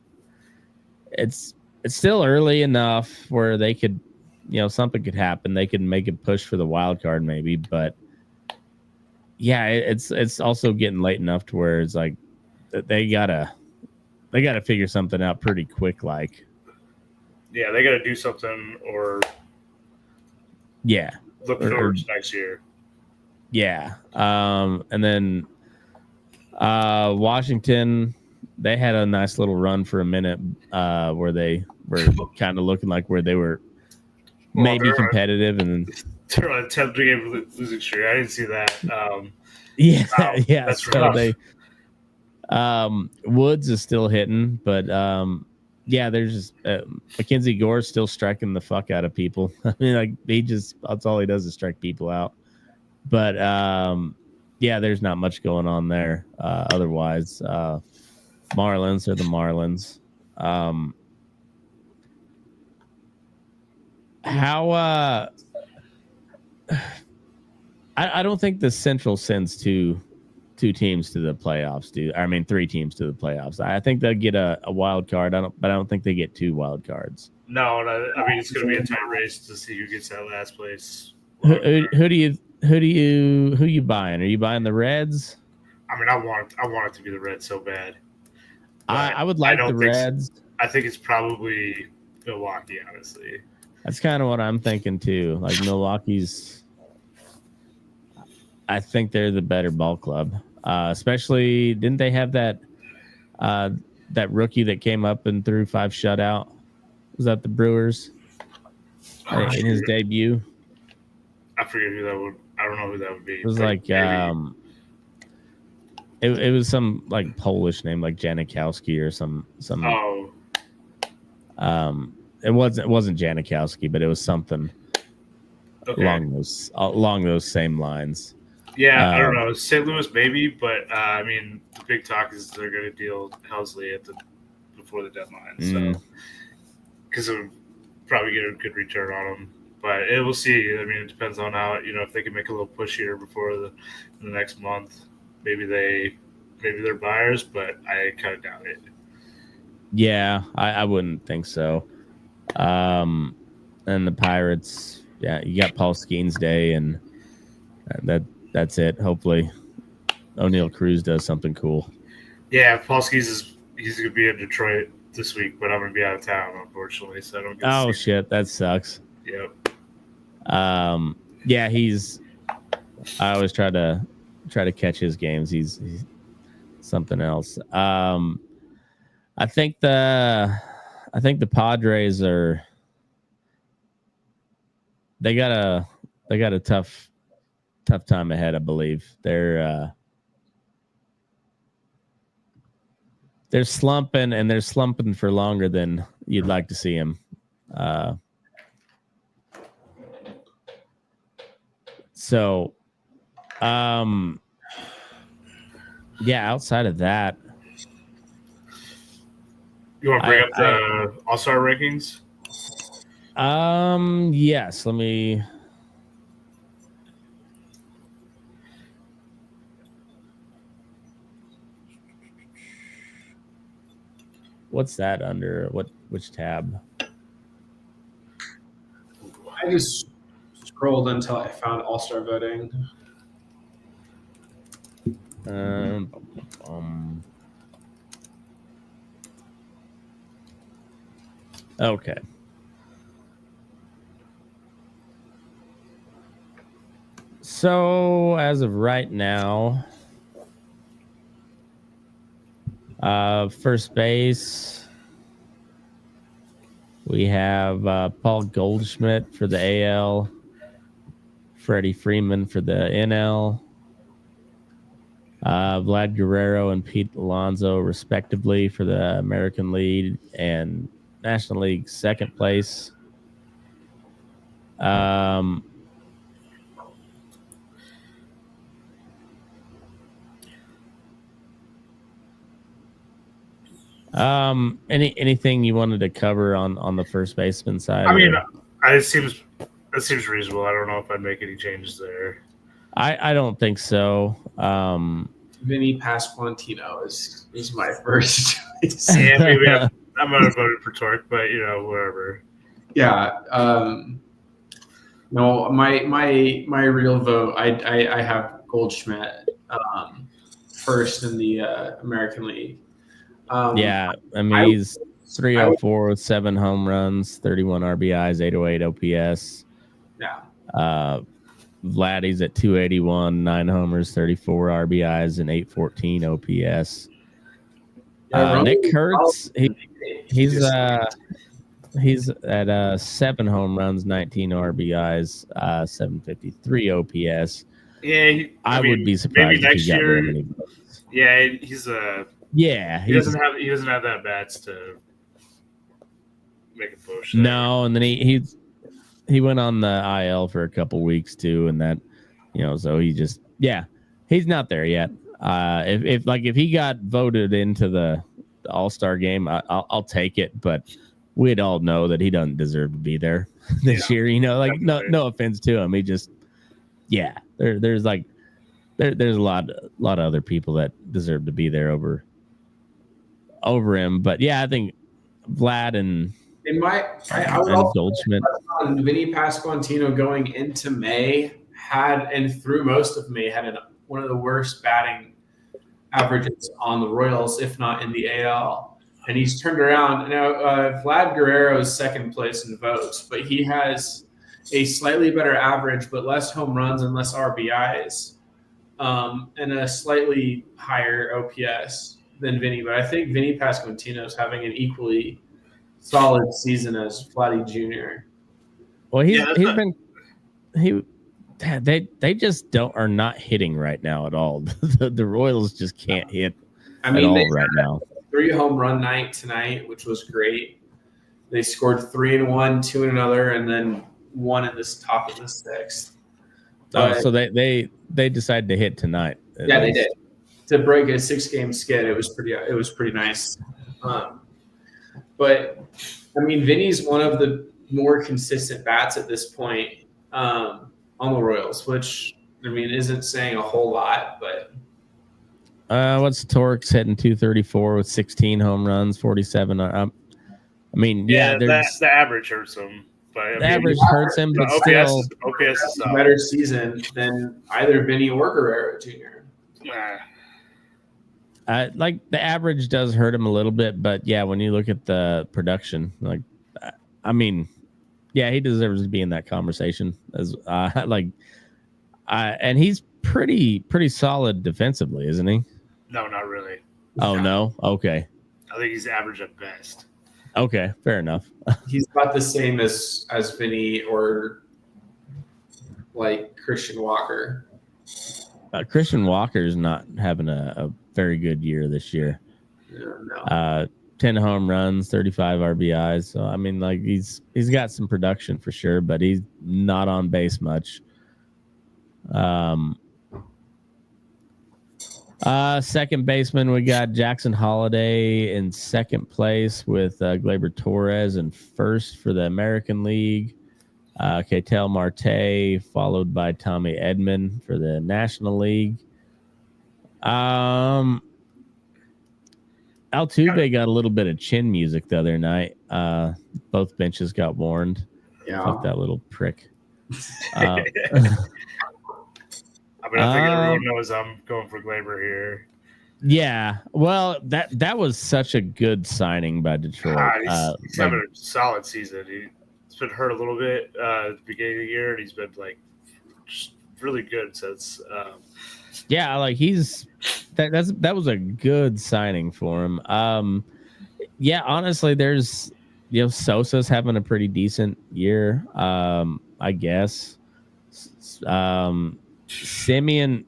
it's still early enough where they could, something could happen. They could make a push for the wild card maybe, but yeah, it's also getting late enough to where it's like they gotta figure something out pretty quick. Like, yeah, they gotta do something or look forward to next year. Yeah, and then Washington, they had a nice little run for a minute where they were kind of looking like where they were maybe competitive, and they're on a 10-game losing streak. I didn't see that. That's so rough. They Woods is still hitting, but there's just Mackenzie Gore's still striking the fuck out of people. I mean, like, that's all he does is strike people out. But there's not much going on there. Otherwise, Marlins are the Marlins. I don't think the Central sends two teams to the playoffs, dude. I mean, 3 teams to the playoffs. I think they'll get a wild card. I don't think they get 2 wild cards. No, I mean, it's going to be a tight race to see who gets that last place. Who you buying? Are you buying the Reds? I mean, I want it to be the Reds so bad. I would like the Reds. I think it's probably Milwaukee, honestly. That's kind of what I'm thinking too. Like Milwaukee's, I think they're the better ball club. Especially, didn't they have that that rookie that came up and threw 5 shutout? Was that the Brewers in his debut? I forget who that would. I don't know who that would be. It was like it was some like Polish name, like Janikowski or some. Oh. It wasn't Janikowski, but it was something along those same lines. Yeah, I don't know. St. Louis maybe, but I mean, the big talk is they're going to deal Helsley before the deadline, so because it would probably get a good return on them. But we'll see. I mean, it depends on how if they can make a little push here before the next month. Maybe they're buyers, but I kind of doubt it. Yeah, I wouldn't think so. And the Pirates, yeah, you got Paul Skeens Day, and that's it. Hopefully, O'Neal Cruz does something cool. Yeah, Paul Skeens he's going to be in Detroit this week, but I'm going to be out of town, unfortunately, so I don't get to see shit, that sucks. Yep. Yeah, I always try to catch his games. He's something else. I think the Padres are they got a tough time ahead, I believe. They're slumping, and they're slumping for longer than you'd like to see them. So, yeah, outside of that, you want to bring up the All-Star rankings? Yes, let me. What's that under? Which tab? I just scrolled until I found All-Star voting. Okay. So as of right now, first base, we have Paul Goldschmidt for the AL, Freddie Freeman for the NL, Vlad Guerrero and Pete Alonso, respectively, for the American League and National League second place. Anything you wanted to cover on the first baseman side? I mean, it seems reasonable. I don't know if I'd make any changes there. I don't think so. Vinny Pasquantino is my first choice. Yeah, maybe I'm gonna vote for Torque, but whatever. Yeah. No, my real vote. I have Goldschmidt first in the American League. Yeah, I mean he's 304 with 7 home runs, 31 RBIs, 808 OPS. Yeah. Vladdy's at 281, 9 homers, 34 RBIs, and 814 OPS. Nick Kurtz, he's at 7 home runs, 19 RBIs, 753 OPS. Yeah, I would be surprised maybe if he got very many votes. Yeah, he's he doesn't have that bats to make a push. No, and then he went on the IL for a couple weeks too, and that so he's not there yet. If he got voted into the All-Star game, I'll take it, but we'd all know that he doesn't deserve to be there this year. No offense to him, he just there's a lot of other people that deserve to be there over him, but I think Vlad and I would also Goldschmidt. Vinny Pasquantino going into May through most of May had one of the worst batting averages on the Royals, if not in the AL. and he's turned around. Now, Vlad Guerrero is second place in votes, but he has a slightly better average, but less home runs and less RBIs, and a slightly higher OPS than Vinny. But I think Vinny Pasquantino is having an equally solid season as Vladdy Jr. Well, they just are not hitting right now at all. The Royals just can't hit at all right now. 3 home run night tonight, which was great. They scored 3 in one, 2 in another, and then 1 in this top of the 6th. So they decided to hit tonight. Yeah, they did. To break a 6-game skid, it was pretty nice. But I mean, Vinny's one of the more consistent bats at this point on the Royals, which I mean isn't saying a whole lot, but. What's Torque's hitting 234 with 16 home runs, 47. I mean, the average hurts him. But the average hurts him, but still, OPS is a better season than either Vinny or Guerrero Jr. Like the average does hurt him a little bit, but yeah, when you look at the production, like, I mean, yeah, he deserves to be in that conversation as and he's pretty solid defensively, isn't he? No, not really. Oh, no? Okay. I think he's average at best. Okay, fair enough. He's about the same as Vinny or like Christian Walker. Christian Walker's not having a very good year this year. No. 10 home runs, 35 RBIs. So I mean, like he's got some production for sure, but he's not on base much. Second baseman, we got Jackson Holiday in second place with Gleyber Torres in first for the American League. Ketel Marte followed by Tommy Edman for the National League. Altuve got a little bit of chin music the other night. Both benches got warned. Yeah. Fuck that little prick. I mean, I think everyone knows I'm going for Gleyber here. Yeah, well, that was such a good signing by Detroit. He's having a solid season. He's been hurt a little bit at the beginning of the year, and he's been like just really good since. Yeah, like that was a good signing for him. Yeah, honestly, there's Sosa's having a pretty decent year. I guess. Simeon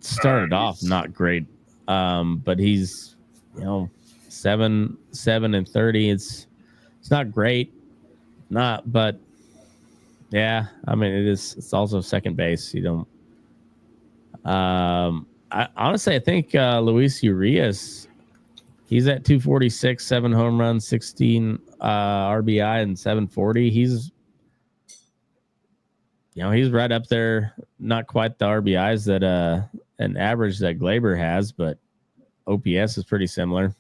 started off not great, but he's 7-30. It's not great, but yeah, I mean it's also second base. You don't. I think Luis Urias, he's at 246, 7 home runs, 16 RBI, and 740. He's right up there. Not quite the RBIs that an average that Gleyber has, but OPS is pretty similar.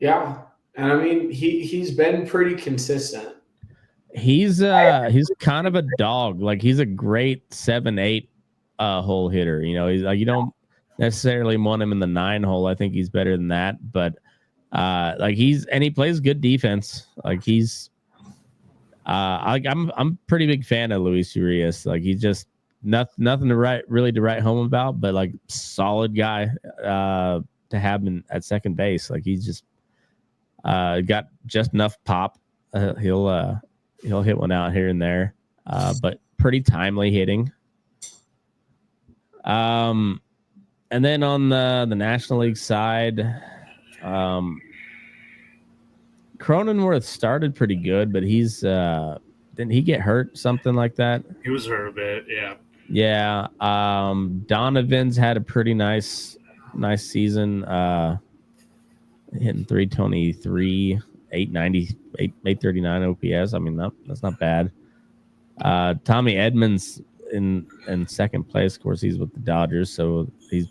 Yeah, and I mean he's been pretty consistent. He's kind of a dog. Like he's a great 7-8 hole hitter. He's like you don't necessarily want him in the 9 hole. I think he's better than that, but he plays good defense. Like he's. I'm a pretty big fan of Luis Urias. Like he's just nothing to write home about, but like solid guy to have at second base. Like he's just got just enough pop. He'll hit one out here and there, but pretty timely hitting. And then on the National League side, Cronenworth started pretty good, but he's didn't he get hurt? Something like that. He was hurt a bit, yeah. Yeah. Donovan's had a pretty nice season. Hitting 323, 890, 839 OPS. I mean, that's not bad. Tommy Edmonds in second place. Of course, he's with the Dodgers, so he's.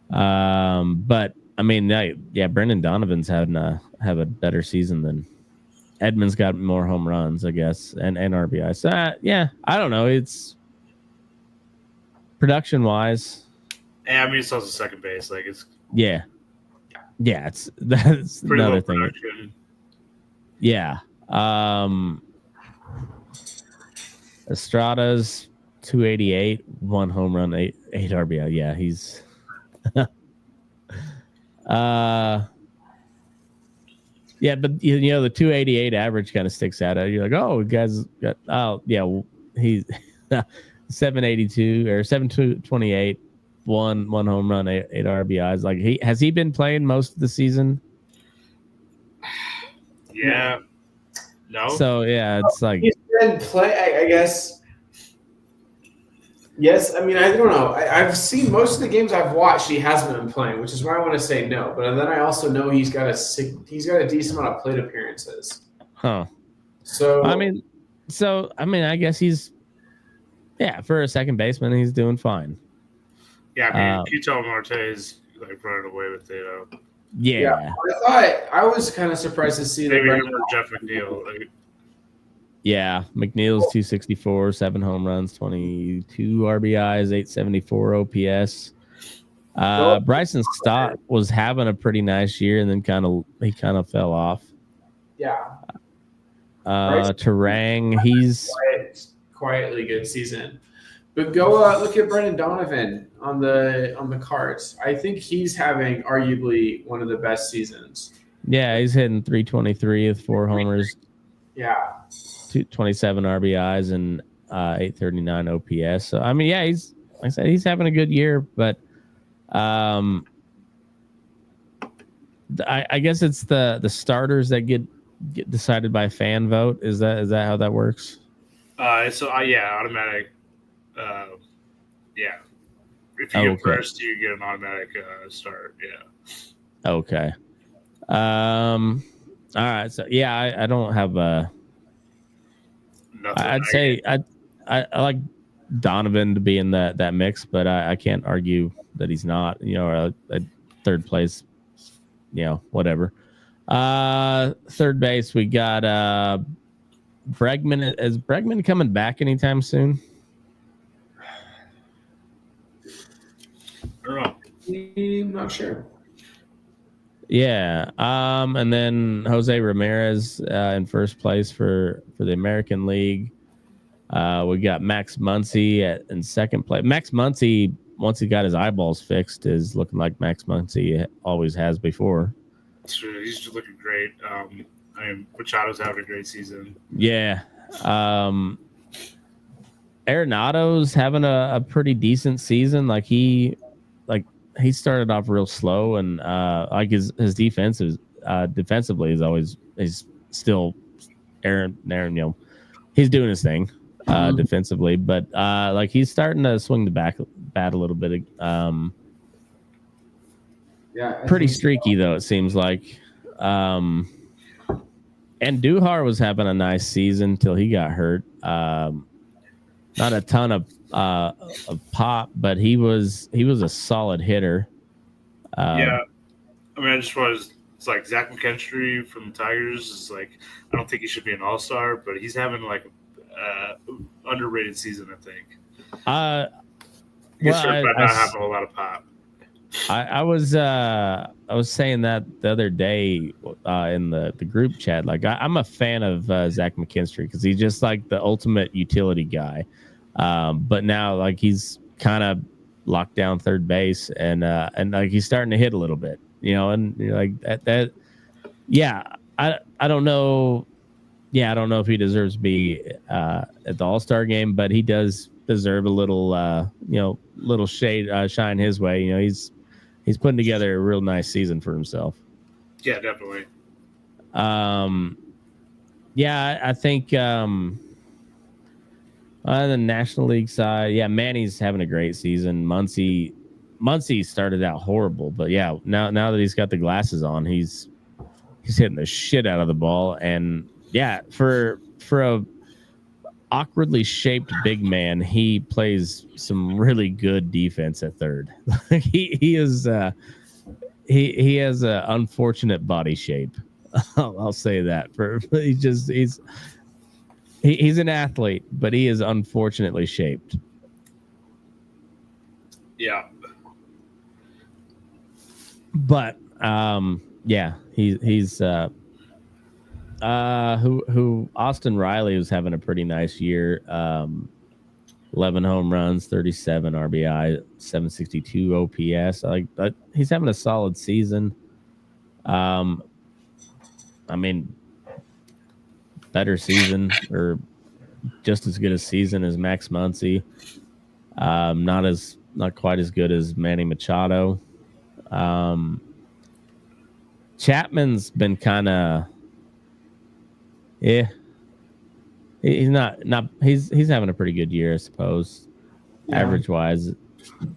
But I mean, yeah, Brendan Donovan's have a better season than Edmonds. Got more home runs, I guess, and RBI. So yeah, I don't know. It's production wise. Yeah, I mean, it's also second base. Like it's yeah. Yeah, that's Pretty another low thing. production. Yeah. Estrada's 288, 1 home run, 8 RBI. Yeah, he's yeah, but you know the 288 average kind of sticks out. You're like, oh, guys got he's 782 or 728, one home run, 8 RBIs. Like has he been playing most of the season? Yeah. No. So yeah, it's like he's been play. I guess. Yes, I mean I don't know. I've seen most of the games I've watched. He hasn't been playing, which is why I want to say no. But then I also know he's got a decent amount of plate appearances. huh. So I mean, I guess he's for a second baseman, he's doing fine. Yeah, I mean, Ketel Marte is like running away with it. Yeah. I was kind of surprised to see Maybe that. him or Jeff McNeil. Like, Yeah, McNeil's 264, 7 home runs, 22 RBIs, 874 OPS. Bryson Stott was having a pretty nice year, and then he kind of fell off. Yeah. Terang, he's quietly good season. But go look at Brendan Donovan on the cards. I think he's having arguably one of the best seasons. Yeah, he's hitting 323 with 4 homers. Yeah. 27 RBIs and 839 OPS. So I mean, yeah, like I said, he's having a good year, but I guess it's the starters that get decided by fan vote. Is that how that works? Automatic. Yeah. If you get first, you get an automatic start. Yeah. Okay. All right. So yeah, I don't have a. I'd say I like Donovan to be in that mix, but I can't argue that he's not. You know, a third place. You know, whatever. Third base, we got Bregman. Is Bregman coming back anytime soon? I don't know. I'm not sure. Yeah. And then Jose Ramirez in first place for the American League. We got Max Muncy in second place. Max Muncy, once he got his eyeballs fixed, is looking like Max Muncy always has before. That's true. He's just looking great. I mean, Machado's having a great season. Yeah. Arenado's having a pretty decent season. Like he started off real slow, and like his defense is defensively he's still Aaron, you know, he's doing his thing defensively, but like he's starting to swing the bat a little bit. Pretty streaky though, it seems like. And Duhar was having a nice season till he got hurt. Not a ton of pop, but he was a solid hitter. Yeah, I mean, it's like Zach McKinstry from the Tigers is like, I don't think he should be an all-star, but he's having like underrated season, I think. He's hurt by not having a lot of pop. I was saying that the other day in the group chat. Like I'm a fan of Zach McKinstry because he's just like the ultimate utility guy. But now like he's kind of locked down third base and like he's starting to hit a little bit, you know, and you're like that. Yeah, I don't know. Yeah, I don't know if he deserves to be at the All-Star game, but he does deserve a little, little shine his way. You know, he's putting together a real nice season for himself. Yeah, definitely. Yeah, I think on the National League side, yeah, Manny's having a great season. Muncy started out horrible, but yeah, now that he's got the glasses on, he's hitting the shit out of the ball. And yeah, for a awkwardly shaped big man, he plays some really good defense at third. he has an unfortunate body shape. I'll say that. He's an athlete, but he is unfortunately shaped. Yeah. But Yeah, he's who Austin Riley was having a pretty nice year. 11 home runs, 37 RBI, 762 OPS. He's having a solid season. I mean, better season or just as good a season as Max Muncy. Not quite as good as Manny Machado. Chapman's been kind of he's he's having a pretty good year, I suppose. Yeah. Average wise.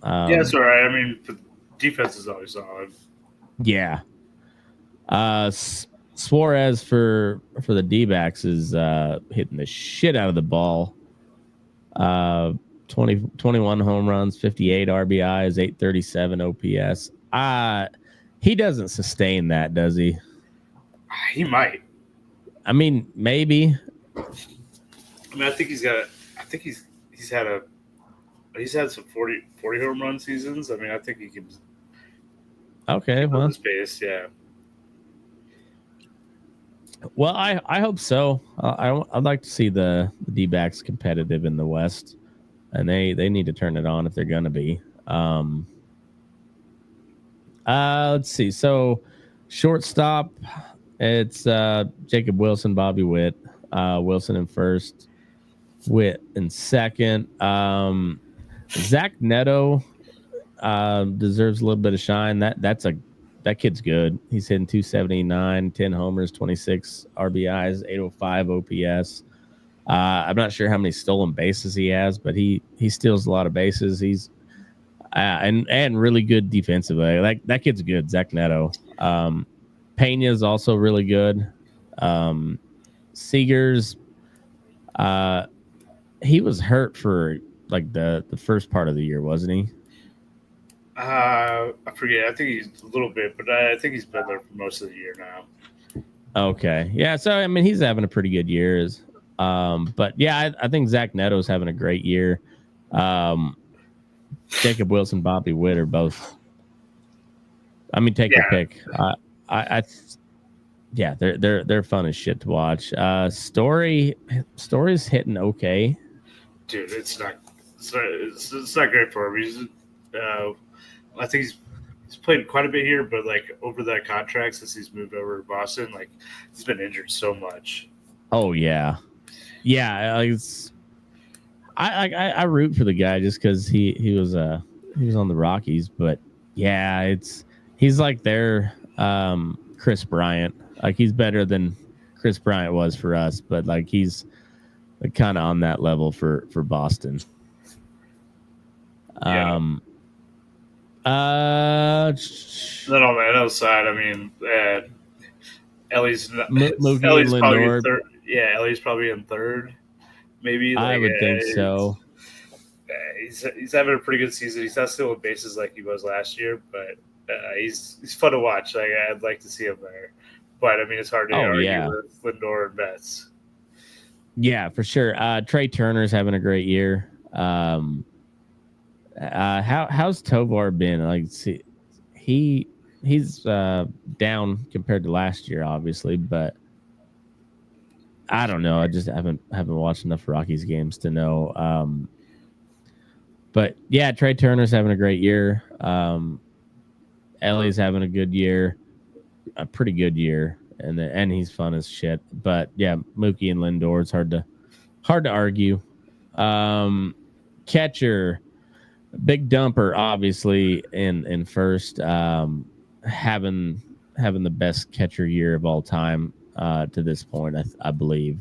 Yeah, it's all right. I mean, the defense is always solid. Yeah. Suarez for the D-backs is hitting the shit out of the ball. 21 home runs, 58 RBIs, 837 OPS. He doesn't sustain that, does he? He might. I mean, maybe. I mean, I think he's had some 40 home run seasons. I mean, I think he can. Okay, well, space, yeah. Well, I hope so. I'd like to see the D-backs competitive in the West, and they need to turn it on if they're going to be. Let's see. So, shortstop, it's Jacob Wilson, Bobby Witt. Wilson in first, Witt in second. Zach Neto deserves a little bit of shine. That kid's good. He's hitting 279, 10 homers, 26 RBIs, 805 OPS. I'm not sure how many stolen bases he has, but he steals a lot of bases. He's and really good defensively. That kid's good, Zach Neto. Pena's also really good. Seegers, he was hurt for like the first part of the year, wasn't he? I forget. I think he's a little bit, but I think he's been there for most of the year now. Okay. Yeah. So, I mean, he's having a pretty good year. But, yeah, I think Zach Neto's having a great year. Jacob Wilson, Bobby Witt are both. I mean, take your pick. Yeah, they're fun as shit to watch. Story's hitting okay. Dude, it's not great for him. I think he's played quite a bit here, but like over that contract since he's moved over to Boston, like he's been injured so much. Oh yeah. I root for the guy just because he was on the Rockies, but yeah, he's like their Chris Bryant. Like he's better than Chris Bryant was for us, but like he's like kind of on that level for Boston. Yeah. Then on the other side, I mean, Ellie's probably in third. Yeah, Ellie's probably in third. Maybe I would think so. He's having a pretty good season. He's not stealing bases like he was last year, but he's fun to watch. Like I'd like to see him there, but I mean it's hard to argue with Lindor and Betts. Yeah, for sure. Trey Turner's having a great year. How's Tovar been? Like, see, he's down compared to last year, obviously, but I don't know. I just haven't watched enough Rockies games to know. But yeah, Trey Turner's having a great year. Ellie's having a good year, a pretty good year, and he's fun as shit. But yeah, Mookie and Lindor, it's hard to argue. Catcher. Big Dumper, obviously, in first, having the best catcher year of all time to this point, I believe.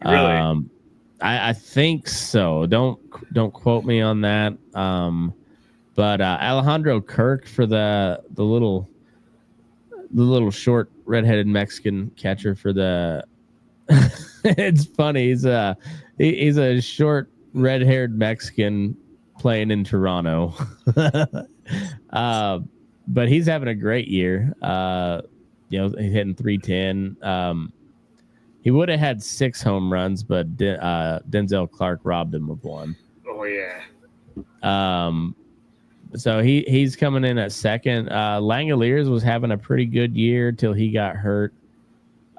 Really? I think so. Don't quote me on that. But Alejandro Kirk for the little short redheaded Mexican catcher for the. It's funny. He's a short red-haired Mexican playing in Toronto. But he's having a great year. He's hitting 310. He would have had 6 home runs, but Denzel Clark robbed him of one. Oh yeah. So he's coming in at second. Langoliers was having a pretty good year till he got hurt.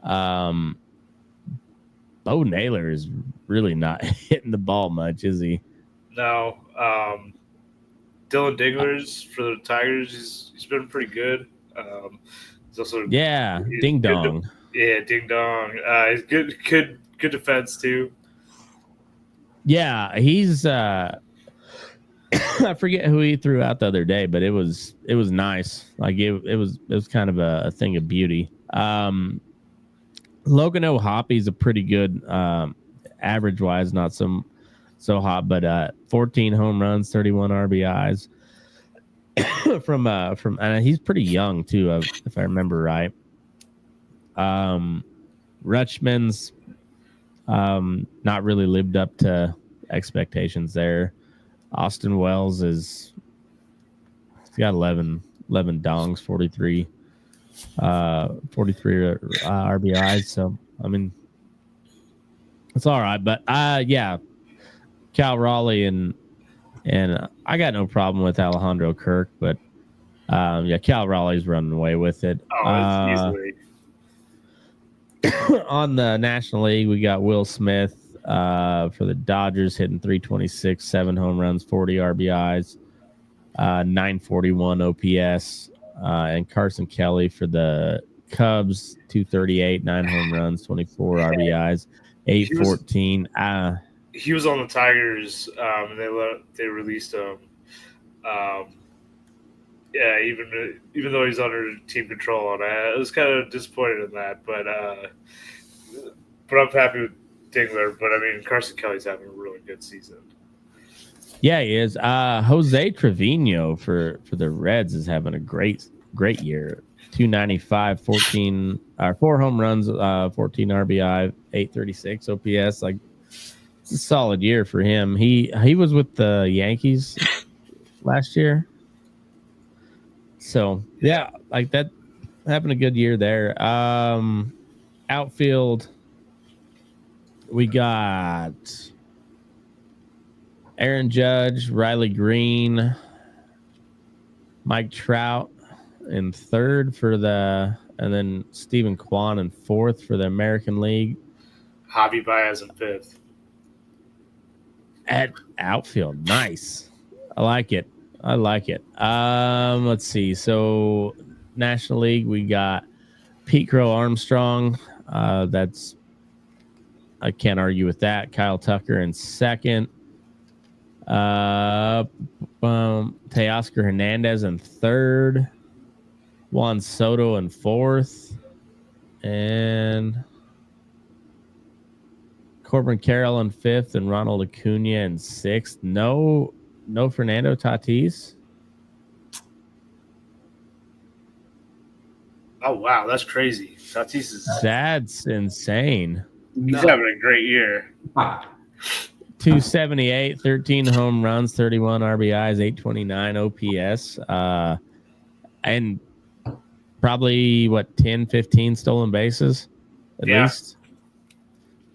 Bo Naylor is really not hitting the ball much, is he? No. Dylan Dinglers for the Tigers, he's been pretty good. He's also Ding dong. Ding dong. He's good defense too. Yeah, he's I forget who he threw out the other day, but it was nice. Like it was kind of a thing of beauty. Logan O'Hoppy's a pretty good average wise, not so hot, but 14 home runs, 31 RBIs from and he's pretty young too, if I remember right. Rutschman's not really lived up to expectations there. Austin Wells he's got 11 dongs, 43 RBIs. So, I mean, it's all right. But, Cal Raleigh and I got no problem with Alejandro Kirk, but, Cal Raleigh's running away with it. Oh, it's easily. On the National League, we got Will Smith for the Dodgers hitting 326, 7 home runs, 40 RBIs, 941 OPS, and Carson Kelly for the Cubs, 238, 9 home runs, 24 RBIs, 814. He was on the Tigers, and they released him. Even though he's under team control on that, I was kind of disappointed in that, but I'm happy with Dingler. But I mean, Carson Kelly's having a really good season. Yeah, he is. Jose Trevino for the Reds is having a great year. 295, 4 home runs, 14 RBI, 836 OPS. Like, it's a solid year for him. He was with the Yankees last year. So, yeah, like that, having a good year there. Outfield, we got Aaron Judge, Riley Green, Mike Trout in third and then Stephen Kwan in fourth for the American League. Javi Baez in fifth. At outfield, nice. I like it. Let's see. So National League, we got Pete Crow Armstrong. I can't argue with that. Kyle Tucker in second. Teoscar Hernandez in third. Juan Soto in fourth. And Corbin Carroll in fifth and Ronald Acuna in sixth. No Fernando Tatis. Oh wow, that's crazy. Tatis that's insane. He's having a great year. 278, 13 home runs, 31 RBIs, 829 OPS, and probably 10, 15 stolen bases at least.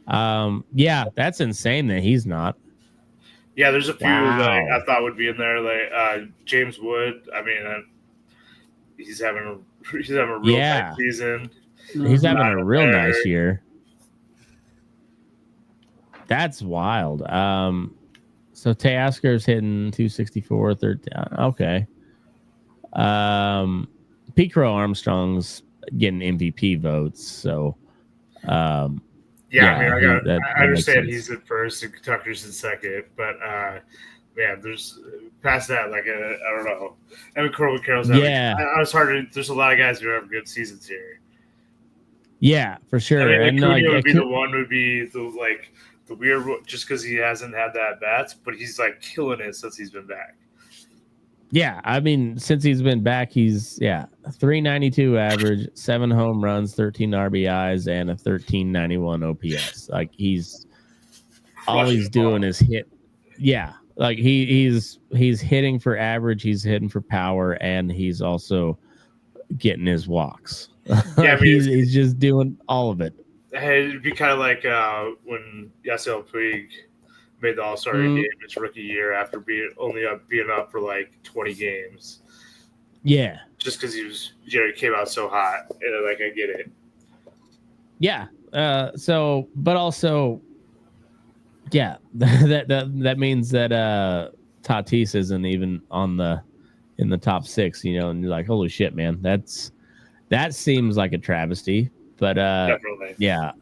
That's insane that he's not. Yeah, there's a few that I thought would be in there, like James Wood. I mean, he's having a real nice season. He's having a real nice year. That's wild. So Teoscar's hitting 264, 13. Okay. Pete Crow Armstrong's getting MVP votes. So, I understand he's at first and Tucker's in second, but there's past that, like I don't know. I mean, Corbin Carroll's having, there's a lot of guys who have good seasons here. Yeah, for sure. I mean, Acuna would be the weird, just because he hasn't had that bats, but he's like killing it since he's been back. Yeah, I mean, since he's been back, he's 392 average, 7 home runs, 13 RBIs, and a 1391 OPS. Like he's all he's doing is hit. Yeah, like he's hitting for average, he's hitting for power, and he's also getting his walks. Yeah, I mean, he's just doing all of it. It'd be kind of like when Yasiel Puig made the All-Star game his rookie year after being up for like 20 games. Yeah. Just because he was, he came out so hot, and like I get it. Yeah. So, but also, yeah, that means that Tatis isn't even in the top 6, and you're like, holy shit, man, that seems like a travesty. But Definitely. yeah.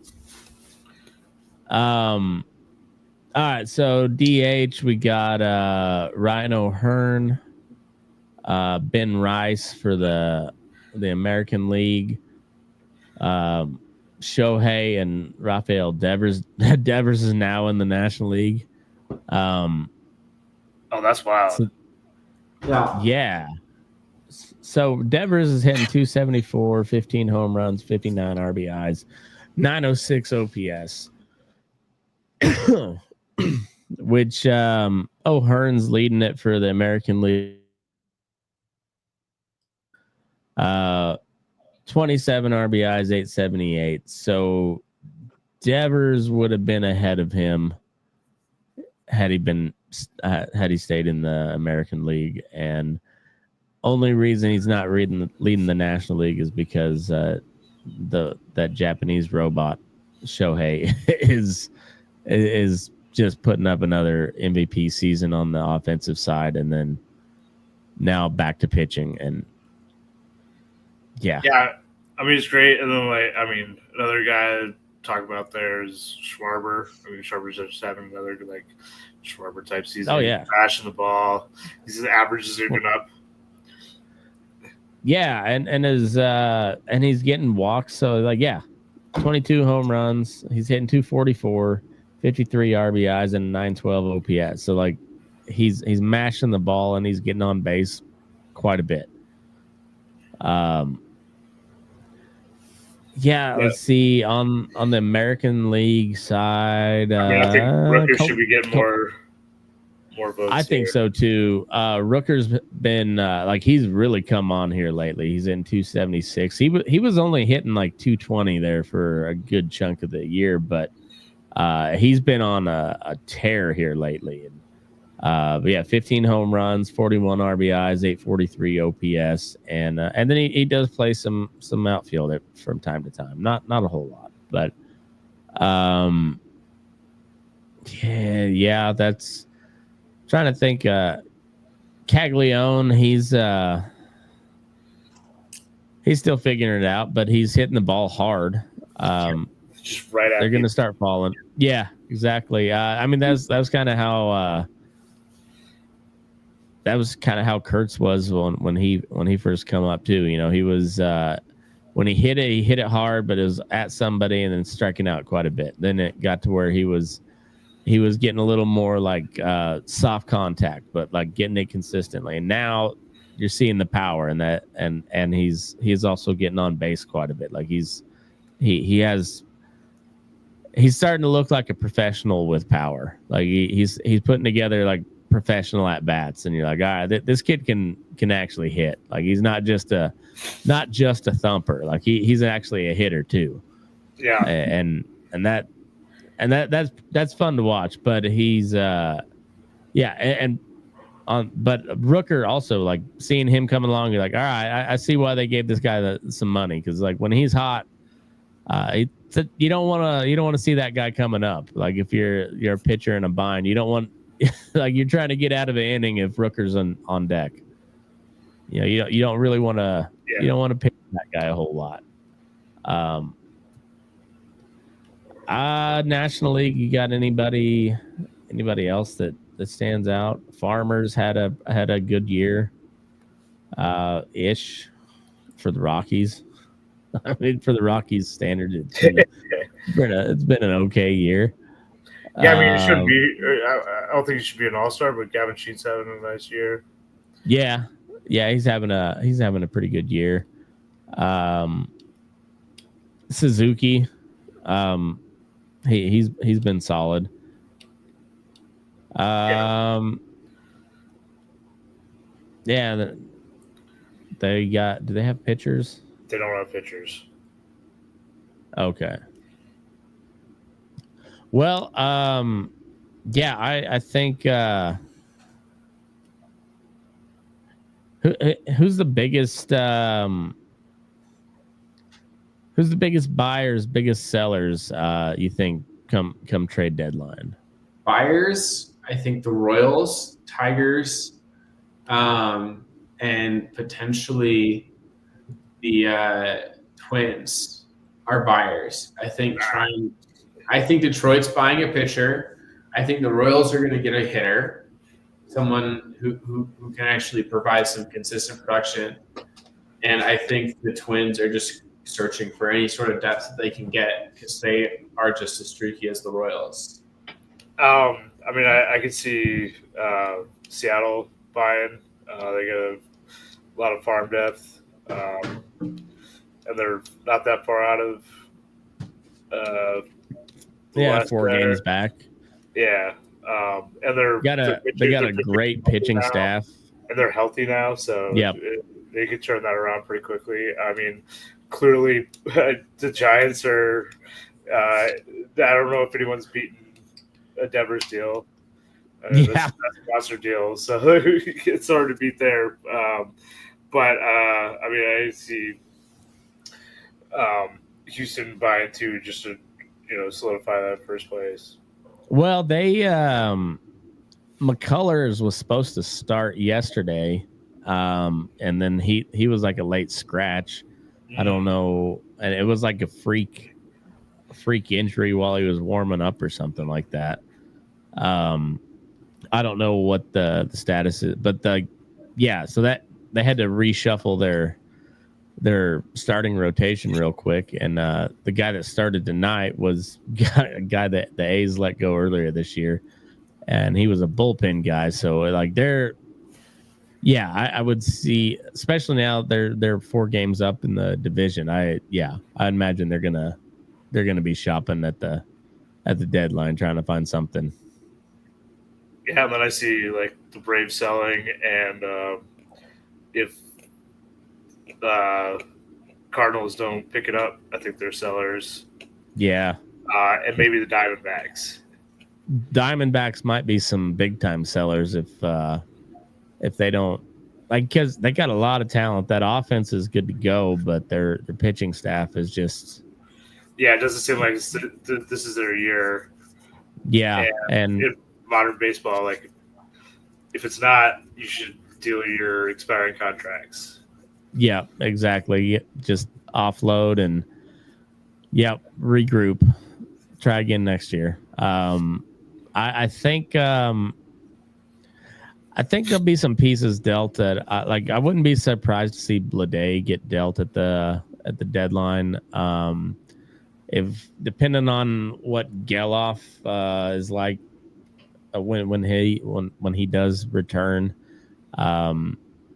All right, so DH we got Ryan O'Hearn, Ben Rice for the American League, Shohei and Rafael Devers. Devers is now in the National League. Oh, that's wild. So, yeah. So Devers is hitting 274, 15 home runs, 59 RBIs, 906 OPS. Which O'Hearn's leading it for the American League. 27 RBIs, 878. So Devers would have been ahead of him had he stayed in the American League. And only reason he's not leading the National League is because that Japanese robot Shohei is just putting up another MVP season on the offensive side, and then now back to pitching. And yeah, I mean, it's great. And then another guy to talk about there is Schwarber. I mean, Schwarber's just having another like Schwarber type season. Oh yeah, crashing the ball. His averages are going up. Yeah, and he's getting walks. So like, yeah, 22 home runs. He's hitting 244, 53 RBIs, and 912 OPS. So like, he's mashing the ball and he's getting on base quite a bit. Let's see on the American League side. I think Rooker should be getting more votes. I think so too. Rooker's been he's really come on here lately. He's in 276. He was only hitting like 220 there for a good chunk of the year, but he's been on a tear here lately. But yeah, 15 home runs, 41 RBIs, 843 OPS, and then he does play some outfield from time to time. Not a whole lot, but that's trying to think. Caglione, he's still figuring it out, but he's hitting the ball hard. Just right they're going to start falling. Yeah, exactly. I mean, that was kind of how. That was kind of how Kurtz was when he first come up too. He was when he hit it hard, but it was at somebody and then striking out quite a bit. Then it got to where he was getting a little more like soft contact, but like getting it consistently. And now you're seeing the power and that, and he's also getting on base quite a bit. Like he's starting to look like a professional with power. Like he's putting together like professional at bats, and you're like, all right, this kid can actually hit. Like he's not just a thumper. Like he's actually a hitter too. Yeah, and that's fun to watch. But he's but Rooker also, like seeing him come along, you're like, all right, I see why they gave this guy some money, because like when he's hot, you don't want to see that guy coming up. Like if you're a pitcher in a bind, you don't want like you're trying to get out of an inning if Rooker's on deck. You don't really want to. You don't want to pitch that guy a whole lot. National League, you got anybody else that stands out? Farmers had a good year, ish, for the Rockies. I mean, for the Rockies standard, it's been an okay year. Yeah, I mean, it shouldn't be. I don't think he should be an all-star, but Gavin Sheets having a nice year. Yeah, he's having a pretty good year. Suzuki, he's been solid. They got. Do they have pitchers? They don't have pitchers. Okay. Well, Yeah, I think who's the biggest buyers, biggest sellers you think come trade deadline? Buyers, I think the Royals, Tigers, and potentially the Twins are buyers. I think Detroit's buying a pitcher. I think the Royals are going to get a hitter, someone who can actually provide some consistent production. And I think the Twins are just searching for any sort of depth that they can get because they are just as streaky as the Royals. I mean, I can see Seattle buying. They get a lot of farm depth, and they're not that far out of the West 4 there. games back. Yeah, and they got a great pitching staff, and they're healthy now, so yep. They could turn that around pretty quickly. I mean, clearly the Giants are. I don't know if anyone's beaten a Devers deal. That's a sponsor deal, so it's hard to beat there. But I mean, I see Houston buying two just to solidify that first place. Well, they McCullers was supposed to start yesterday, and then he was like a late scratch. I don't know, and it was like a freak injury while he was warming up or something like that. I don't know what the status is, but so that they had to reshuffle their starting rotation real quick, and the guy that started tonight was a guy that the A's let go earlier this year, and he was a bullpen guy. So like I would see, especially now they're 4 games up in the division. I imagine they're gonna be shopping at the deadline trying to find something. Yeah, and then I see like the Braves selling, and if Cardinals don't pick it up, I think they're sellers. Yeah, and maybe the Diamondbacks. Diamondbacks might be some big time sellers if they don't, because they got a lot of talent. That offense is good to go, but their pitching staff is just. Yeah, it doesn't seem like this is their year. Yeah, and in modern baseball, like if it's not, you should deal with your expiring contracts. Yeah, exactly. Just offload and regroup. Try again next year. I think there'll be some pieces dealt that I wouldn't be surprised to see Blade get dealt at the deadline. If depending on what Geloff is like when he does return,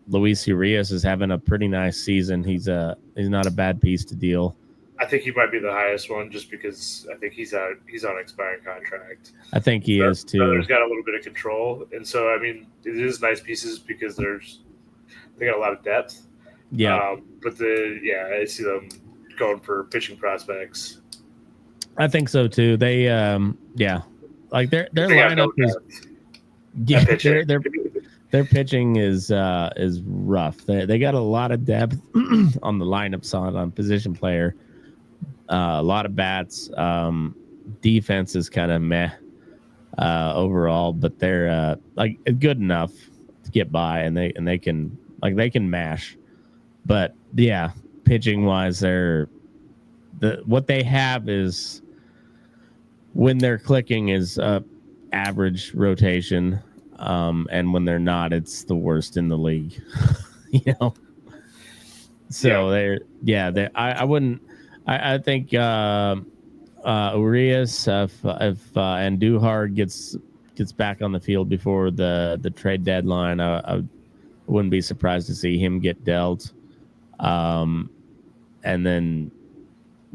Luis Urias is having a pretty nice season. He's not a bad piece to deal. I think he might be the highest one just because I think he's on expiring contract. I think he is too. He's got a little bit of control, and so I mean it is nice pieces because they got a lot of depth. Yeah, but I see them going for pitching prospects. I think so too. They like their lineup is their pitching is rough. They got a lot of depth on the lineup side on position player. A lot of bats. Defense is kind of meh overall, but they're like good enough to get by, and they can mash. But yeah, pitching wise, what they have is when they're clicking is average rotation, and when they're not, it's the worst in the league. So I wouldn't. I think Urias if Andujar gets back on the field before the trade deadline, I wouldn't be surprised to see him get dealt. And then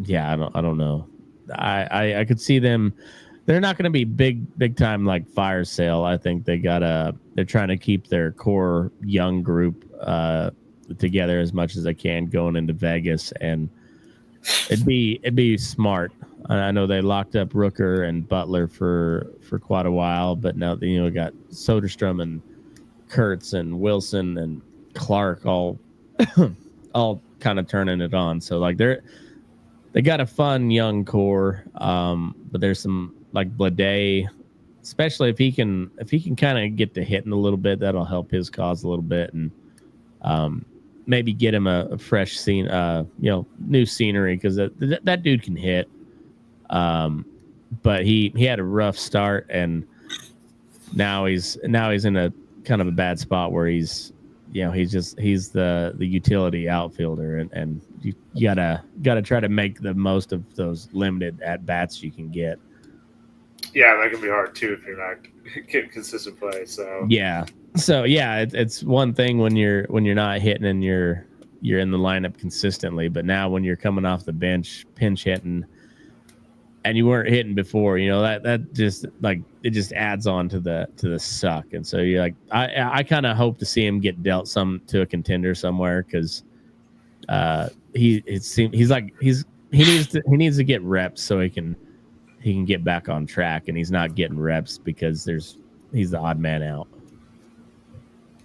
I don't know. I could see them. They're not going to be big time like fire sale. I think they're trying to keep their core young group together as much as they can going into Vegas, and it'd be smart I know they locked up Rooker and Butler for quite a while, but now got Soderstrom and Kurtz and Wilson and Clark all all kind of turning it on. So like they got a fun young core, but there's some like Blade, especially if he can kind of get to hitting a little bit, that'll help his cause a little bit, and maybe get him a fresh scene, new scenery, because that dude can hit. But he had a rough start, and now he's in a kind of a bad spot where he's the utility outfielder, and you gotta try to make the most of those limited at bats you can get. Yeah, that can be hard too if you're not getting consistent play. So it's one thing when you're not hitting and you're in the lineup consistently, but now when you're coming off the bench, pinch hitting, and you weren't hitting before, that just like it just adds on to the suck. And so you're like, I kind of hope to see him get dealt to a contender somewhere, because he needs to get reps so he can get back on track, and he's not getting reps because he's the odd man out.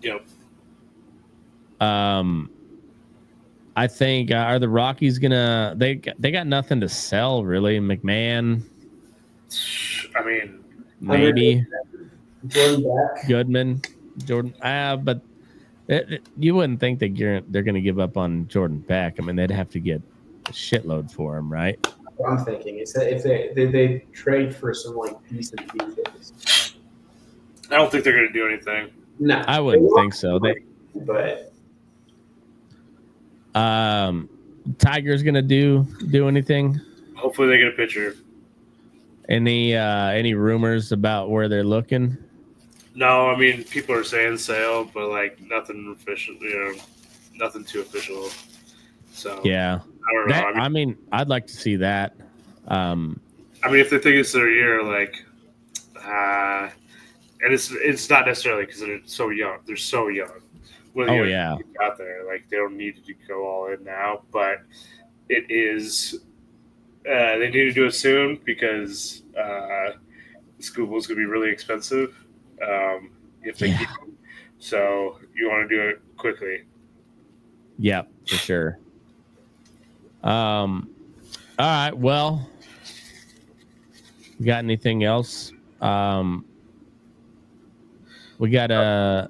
Yep. I think are the Rockies gonna they got nothing to sell really. McMahon, I mean, maybe Jordan Jordan, but you wouldn't think that they're gonna give up on Jordan Beck. I mean, they'd have to get a shitload for him, right? What I'm thinking is that if they trade for some like decent pieces. I don't think they're going to do anything. No, I wouldn't think so. But Tiger's gonna do anything? Hopefully, they get a pitcher. Any rumors about where they're looking? No, I mean, people are saying sale, but like nothing official. Nothing too official. So yeah, I don't know. I mean, I'd like to see that. I mean, if they think it's their year, like, and it's not necessarily because they're so young. They're so young. Yeah, out there, like they don't need to go all in now, but it is. They need to do it soon because Scooble's going to be really expensive if they keep them. So you want to do it quickly. Yeah, for sure. All right. Well, we got anything else? We got I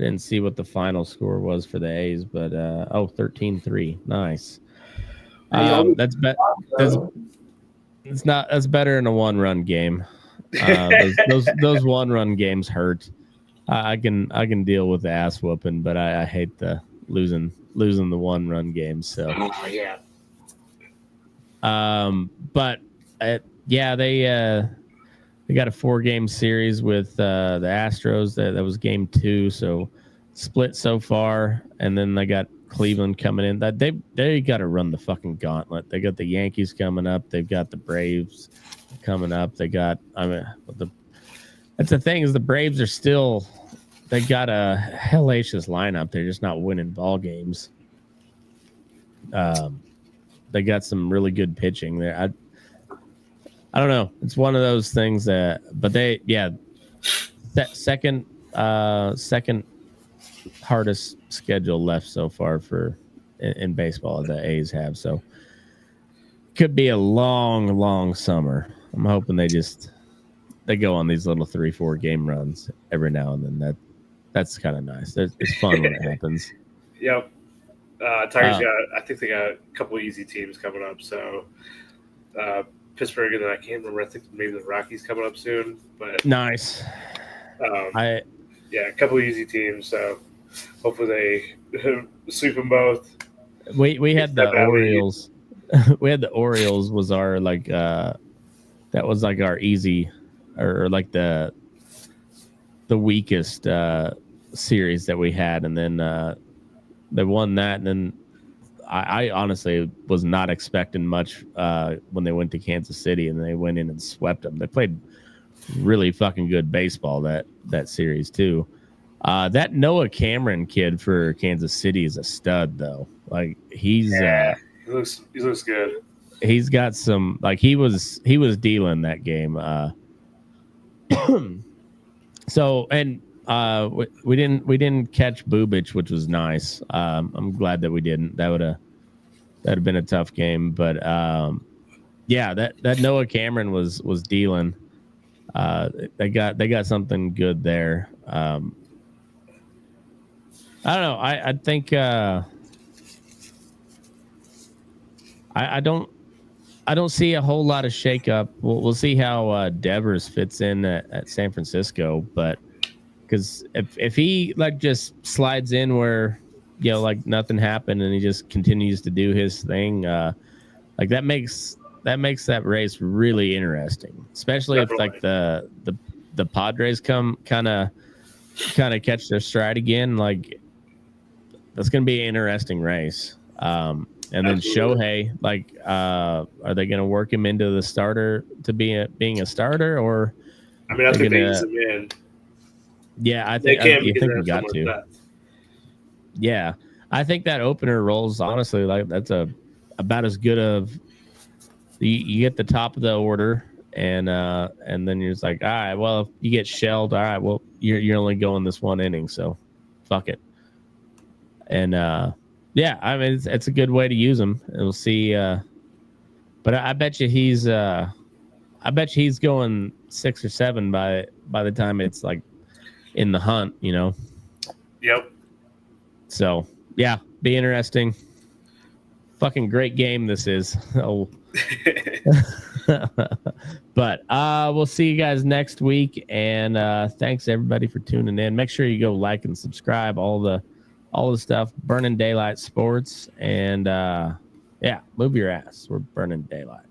didn't see what the final score was for the A's, but 13-3. Nice. That's better than a one-run game. Those one-run games hurt. I can deal with the ass whooping, but I hate the losing the one-run games. So yeah. But they got a 4-game series with the Astros. That was game 2, so split so far, and then they got Cleveland coming in. That they got to run the fucking gauntlet. They got the Yankees coming up. They've got the Braves coming up. They got that's the thing is the Braves are still they got a hellacious lineup. They're just not winning ball games. They got some really good pitching there. I don't know. It's one of those things but second hardest schedule left so far in baseball the A's have. So could be a long summer. I'm hoping they go on these little 3-4 game runs every now and then. That's kind of nice. It's fun when it happens. Yep. Tigers I think they got a couple of easy teams coming up. So Pittsburgh, and then I can't remember. I think maybe the Rockies coming up soon. But nice. A couple of easy teams. So hopefully they sweep them both. We had the Orioles. We had the Orioles was our that was like our easy or like the weakest series that we had, and then they won that, and then I honestly was not expecting much when they went to Kansas City, and they went in and swept them. They played really fucking good baseball that series too. That Noah Cameron kid for Kansas City is a stud though. Like he looks good. he's got some, like, he was dealing that game. So, and we didn't catch Bubich, which was nice. I'm glad that we didn't. That'd have been a tough game, but yeah, that Noah Cameron was dealing. They got something good there. I don't know. I think I don't see a whole lot of shakeup. We'll see how Devers fits in at San Francisco, but because if he like just slides in where, you know, like nothing happened and he just continues to do his thing, like that makes that race really interesting, especially Definitely. if like the Padres come kind of catch their stride again. Like that's gonna be an interesting race. And then Shohei, like, are they going to work him into the starter to being a starter, or? I mean, I think they use him in. Yeah, I They think can you think because we got to. that. Yeah, I think that opener rolls. Honestly, like that's about as good of. You get the top of the order, and then you're just like, all right, well, if you get shelled, all right, well, you're only going this one inning, so fuck it. And yeah, I mean it's a good way to use him. And we'll see. But I bet you he's going 6 or 7 by the time it's like in the hunt, you know. Yep. So yeah, be interesting. Fucking great game this is. Oh. But we'll see you guys next week, and thanks everybody for tuning in. Make sure you go like and subscribe, all the stuff, Burning Daylight Sports, and yeah, move your ass. We're burning daylight.